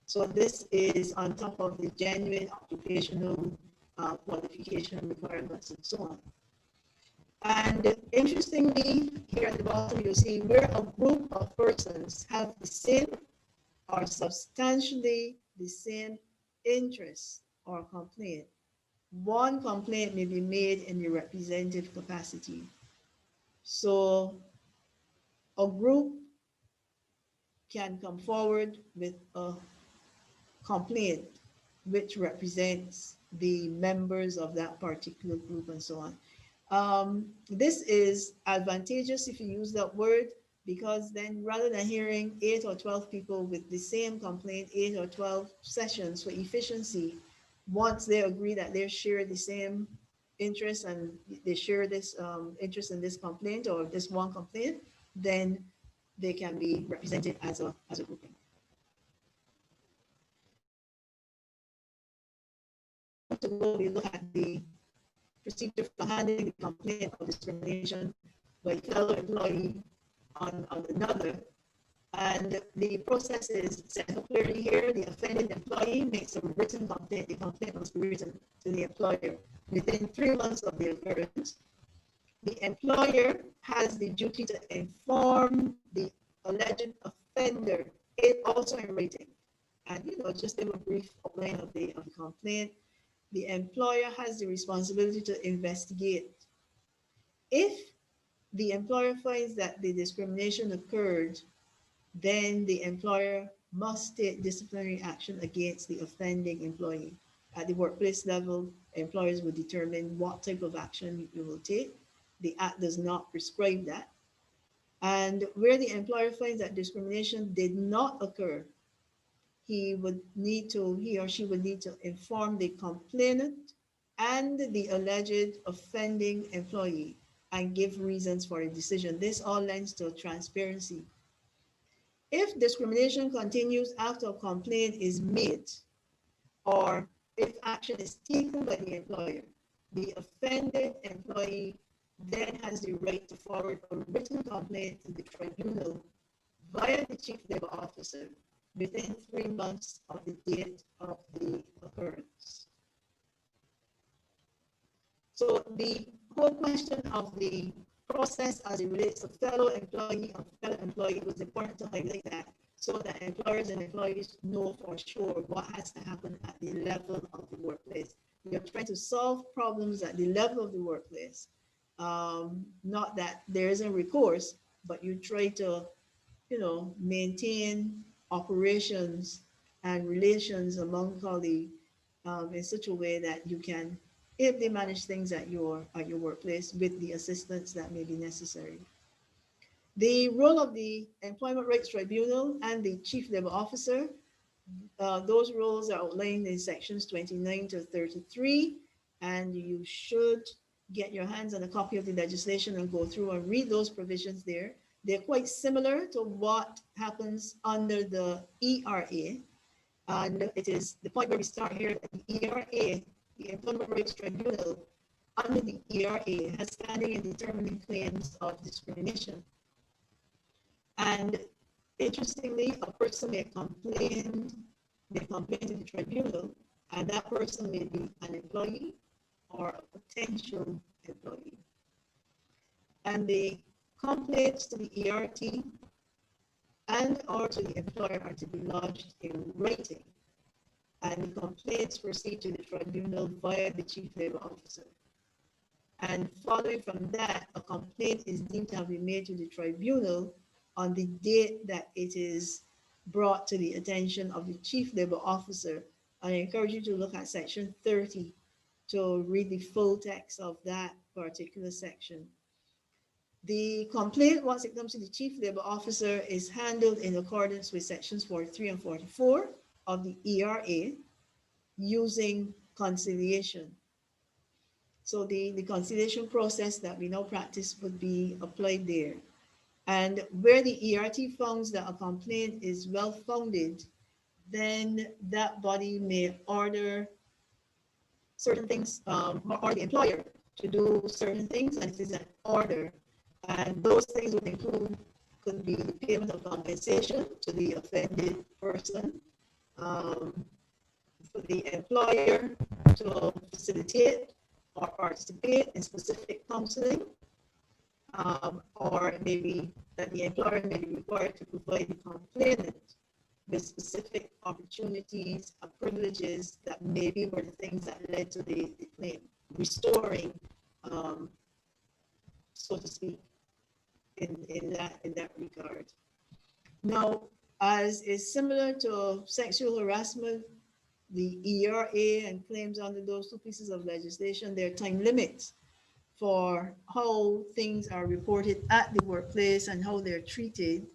So this is on top of the genuine occupational qualification requirements and so on. And interestingly, here at the bottom, you'll see where a group of persons have the same or substantially the same interest or complaint. One complaint may be made in the representative capacity. So a group can come forward with a complaint which represents the members of that particular group and so on. This is advantageous if you use that word, because then rather than hearing 8 or 12 people with the same complaint, 8 or 12 sessions for efficiency, once they agree that they share the same interest and they share this interest in this complaint or this one complaint, then they can be represented as a grouping. To go, we look at the procedure for handling the complaint of discrimination by a fellow employee on another. And the process is set up clearly here. The offended employee makes a written complaint. The complaint must be written to the employer within 3 months of the occurrence. The employer has the duty to inform the alleged offender, it also in writing. And just give a brief outline of the complaint. The employer has the responsibility to investigate. If the employer finds that the discrimination occurred, then the employer must take disciplinary action against the offending employee. At the workplace level, employers will determine what type of action you will take. The Act does not prescribe that. And where the employer finds that discrimination did not occur, he or she would need to inform the complainant and the alleged offending employee and give reasons for a decision. This all lends to transparency. If discrimination continues after a complaint is made, or if action is taken by the employer, the offended employee then has the right to forward a written complaint to the tribunal via the Chief Labor Officer within 3 months of the date of the occurrence. So the whole question of the process as it relates to fellow employee and fellow employee was important to highlight that, so that employers and employees know for sure what has to happen at the level of the workplace. We are trying to solve problems at the level of the workplace. Not that there isn't recourse, but you try to, maintain operations and relations among colleagues in such a way that you can ably manage things at your workplace with the assistance that may be necessary. The role of the Employment Rights Tribunal and the Chief Labor Officer, those roles are outlined in sections 29 to 33, and you should get your hands on a copy of the legislation and go through and read those provisions there. They're quite similar to what happens under the ERA, and it is the point where we start here that the ERA, the Employment Rights Tribunal, under the ERA has standing in determining claims of discrimination. And interestingly, a person may complain to the tribunal, and that person may be an employee or a potential employee. And the complaints to the ERT and or to the employer are to be lodged in writing, and the complaints proceed to the tribunal via the Chief Labor Officer. And following from that, a complaint is deemed to have been made to the tribunal on the date that it is brought to the attention of the Chief Labor Officer. I encourage you to look at section 30 to read the full text of that particular section. The complaint, once it comes to the Chief Labor Officer, is handled in accordance with sections 43 and 44 of the ERA using conciliation. So the conciliation process that we now practice would be applied there. And where the ERT finds that a complaint is well-founded, then that body may order certain things, or the employer to do certain things, and it is an order. And those things would include, could be the payment of compensation to the offended person, for the employer to facilitate or participate in specific counseling, or maybe that the employer may be required to provide the complainant with specific opportunities or privileges that maybe were the things that led to the claim, restoring, so to speak, in that regard. Now, as is similar to sexual harassment, the ERA and claims under those two pieces of legislation, there are time limits for how things are reported at the workplace and how they're treated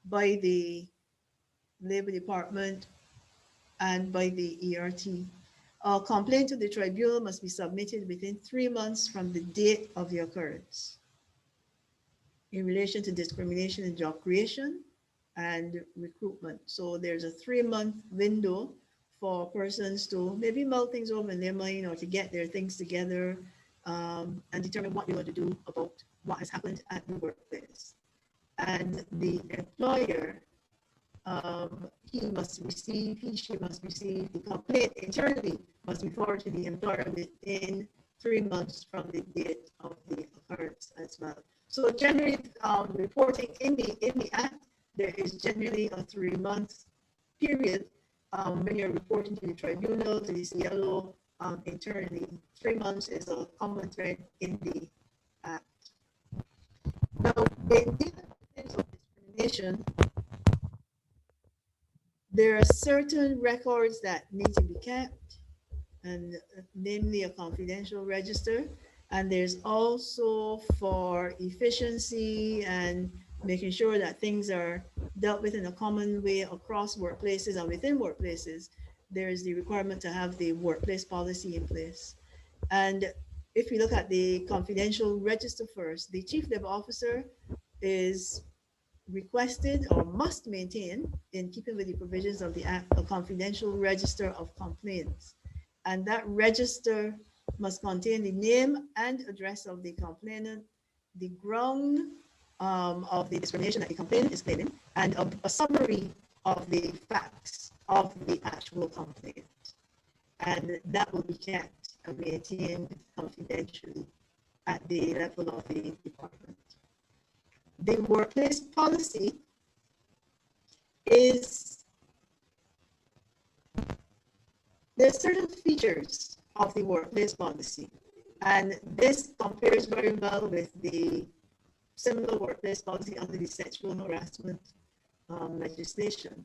by the Labor Department and by the ERT. A complaint to the tribunal must be submitted within 3 months from the date of the occurrence in relation to discrimination in job creation and recruitment. So there's a 3-month window for persons to maybe mull things over in their mind or to get their things together and determine what they want to do about what has happened at the workplace. And the employer, he she must receive the complaint internally, must be forwarded to the employer within 3 months from the date of the occurrence as well. So generally, reporting in the Act, there is generally a 3-month period when you're reporting to the tribunal, to the CLO, internally. 3 months is a common thread in the Act. Now, in terms of discrimination, there are certain records that need to be kept, and namely a confidential register. And there's also, for efficiency and making sure that things are dealt with in a common way across workplaces and within workplaces, there is the requirement to have the workplace policy in place. And if we look at the confidential register first, the Chief Labor Officer is requested or must maintain, in keeping with the provisions of the Act, a confidential register of complaints. And that register must contain the name and address of the complainant, the ground of the discrimination that the complainant is claiming, and a summary of the facts of the actual complaint. And that will be kept and maintained confidentially at the level of the department. The workplace policy is, there are certain features of the workplace policy. And this compares very well with the similar workplace policy under the sexual harassment legislation,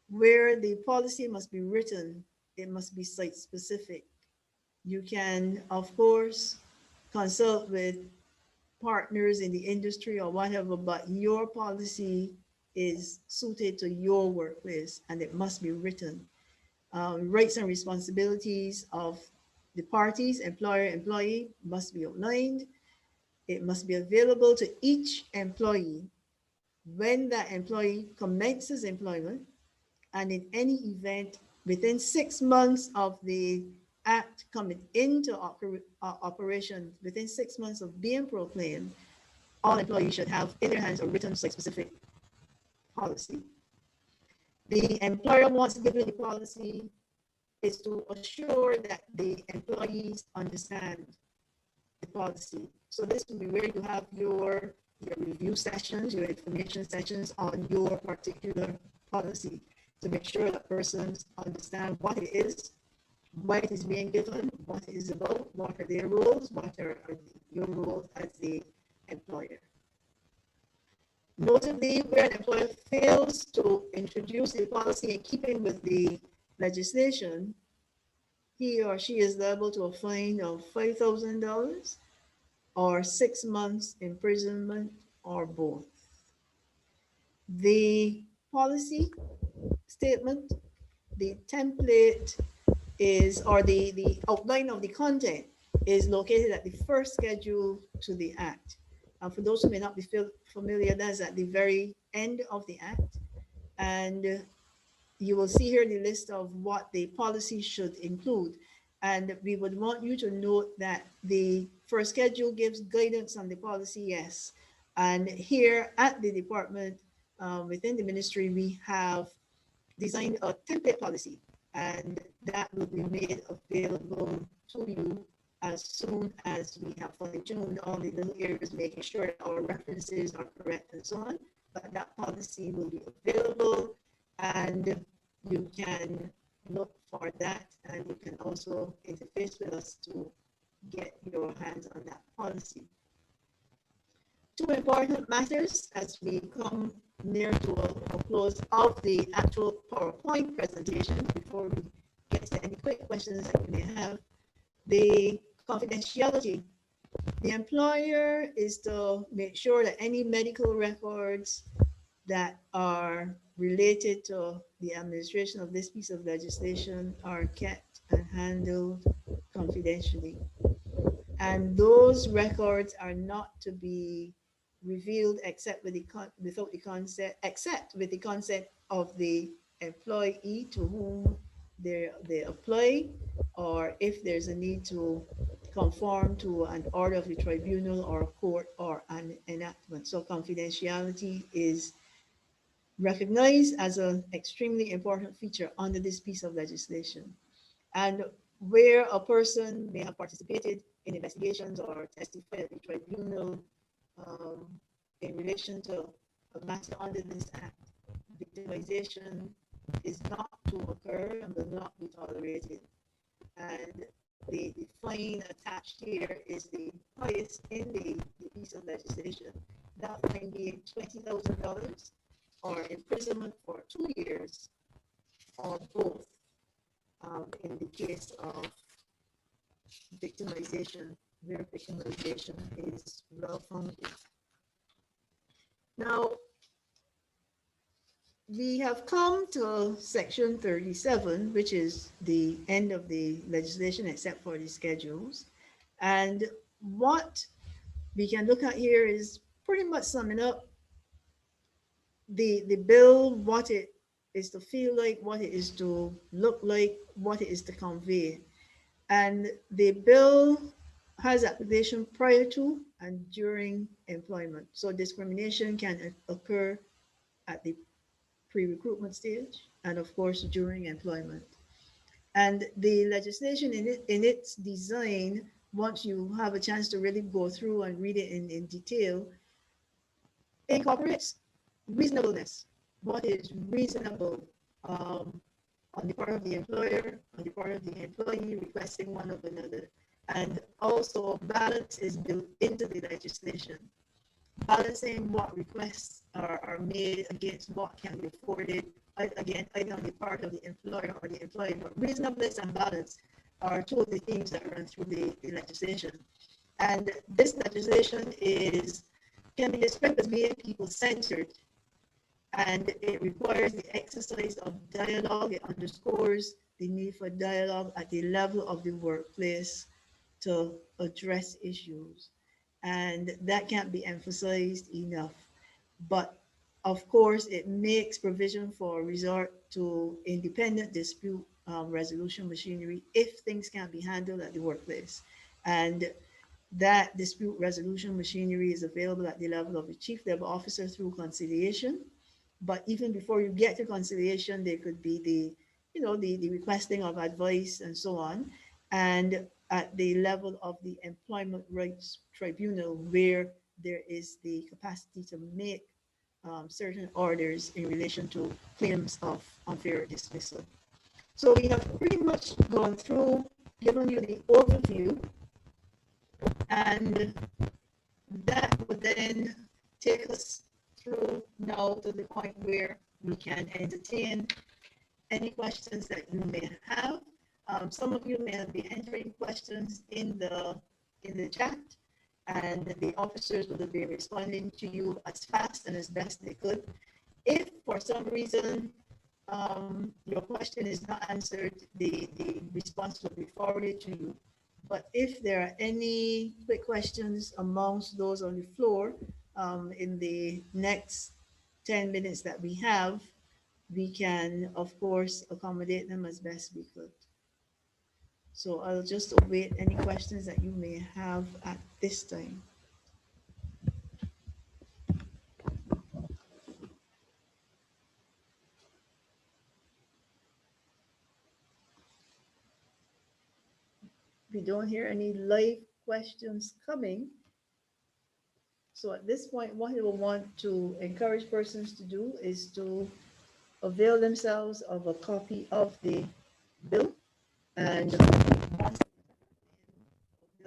where the policy must be written, it must be site specific. You can, of course, consult with partners in the industry or whatever, but your policy is suited to your workplace and it must be written. Rights and responsibilities of the parties, employer, employee, must be outlined. It must be available to each employee when that employee commences employment, and in any event within 6 months of the act coming into operation, within 6 months of being proclaimed, all employees should have in their hands a written site-specific policy. The employer wants to give you the policy is to assure that the employees understand the policy. So this will be where you have your review sessions, your information sessions on your particular policy to make sure that persons understand what it is, why it is being given, what it is about, what are their roles, what are your roles as the employer. Notably, where an employer fails to introduce a policy in keeping with the legislation, he or she is liable to a fine of $5,000 or 6 months imprisonment or both. The policy statement, the template is, or the outline of the content is located at the first schedule to the act. For those who may not be familiar, that's at the very end of the act. And you will see here the list of what the policy should include. And we would want you to note that the first schedule gives guidance on the policy, yes. And here at the department, within the ministry, we have designed a template policy, and that will be made available to you as soon as we have fine-tuned all the little areas, making sure that our references are correct and so on. But that policy will be available, and you can look for that, and you can also interface with us to get your hands on that policy. Two important matters as we come near to a close of the actual PowerPoint presentation before we get to any quick questions that you may have. The confidentiality. The employer is to make sure that any medical records that are related to the administration of this piece of legislation are kept and handled confidentially. And those records are not to be revealed except with the consent of the employee to whom they apply, or if there's a need to conform to an order of the tribunal or a court or an enactment. So confidentiality is recognized as an extremely important feature under this piece of legislation. And where a person may have participated in investigations or testified at the tribunal in relation to a matter under this act, victimization is not to occur and will not be tolerated. And the fine attached here is the highest in the piece of legislation. That fine being $20,000 or imprisonment for 2 years or both in the case of victimization, where victimization is well-founded. Now, we have come to section 37, which is the end of the legislation except for the schedules. And what we can look at here is pretty much summing up the bill, what it is to feel like, what it is to look like, what it is to convey. And the bill has application prior to and during employment. So discrimination can occur at the pre-recruitment stage and of course during employment. And the legislation in its design, once you have a chance to really go through and read it in detail, incorporates reasonableness. What is reasonable on the part of the employer, on the part of the employee requesting one of another. And also balance is built into the legislation, balancing what requests are made against what can be afforded, again, either on the part of the employer or the employee. But reasonableness and balance are two of the themes that run through the legislation. And this legislation can be described as being people-centered, and it requires the exercise of dialogue. It underscores the need for dialogue at the level of the workplace to address issues. And that can't be emphasized enough. But of course, it makes provision for resort to independent dispute resolution machinery if things can't be handled at the workplace. And that dispute resolution machinery is available at the level of the chief labor officer through conciliation. But even before you get to conciliation, there could be the requesting of advice and so on. And at the level of the employment rights tribunal, where there is the capacity to make certain orders in relation to claims of unfair dismissal. So we have pretty much gone through, given you the overview, and that would then take us through now to the point where we can entertain any questions that you may have. Some of you may have been entering questions in the chat, and the officers will be responding to you as fast and as best they could. If for some reason your question is not answered, the response will be forwarded to you. But if there are any quick questions amongst those on the floor in the next 10 minutes that we have, we can, of course, accommodate them as best we could. So I'll just await any questions that you may have at this time. We don't hear any live questions coming. So at this point, what I will want to encourage persons to do is to avail themselves of a copy of the bill, and avail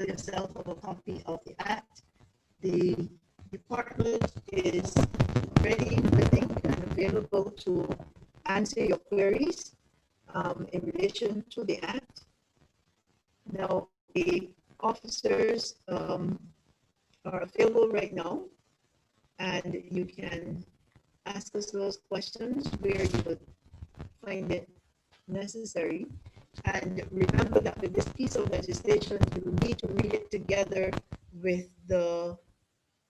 yourself of a copy of the act. The department is ready, willing, and available to answer your queries in relation to the act. Now, the officers are available right now, and you can ask us those questions where you would find it necessary. And remember that with this piece of legislation, you need to read it together with the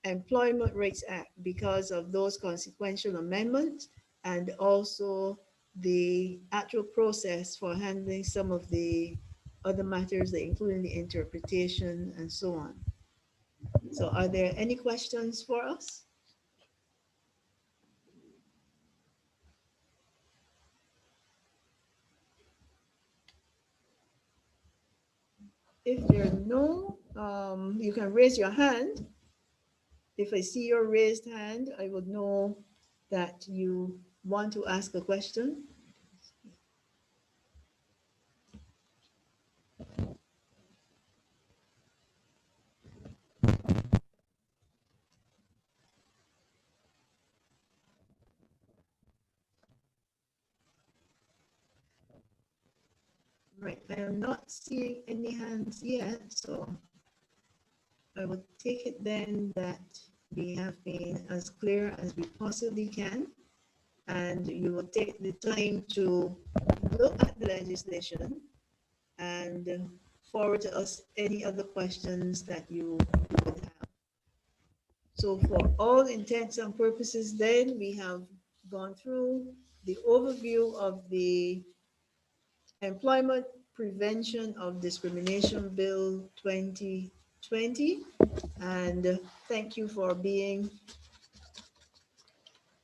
Employment Rights Act because of those consequential amendments, and also the actual process for handling some of the other matters, including the interpretation and so on. So are there any questions for us? If there are no, you can raise your hand. If I see your raised hand, I would know that you want to ask a question. Right, I am not seeing any hands yet, so I would take it then that we have been as clear as we possibly can, and you will take the time to look at the legislation and forward to us any other questions that you would have. So for all intents and purposes, then we have gone through the overview of the Employment Prevention of Discrimination Bill 2020. And thank you for being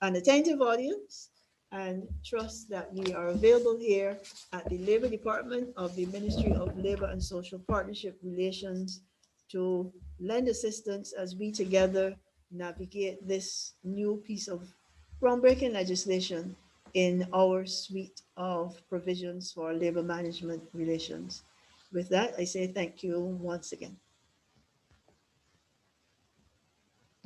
an attentive audience, and trust that we are available here at the Labor Department of the Ministry of Labor and Social Partnership Relations to lend assistance as we together navigate this new piece of groundbreaking legislation in our suite of provisions for labor management relations. With that, I say thank you once again.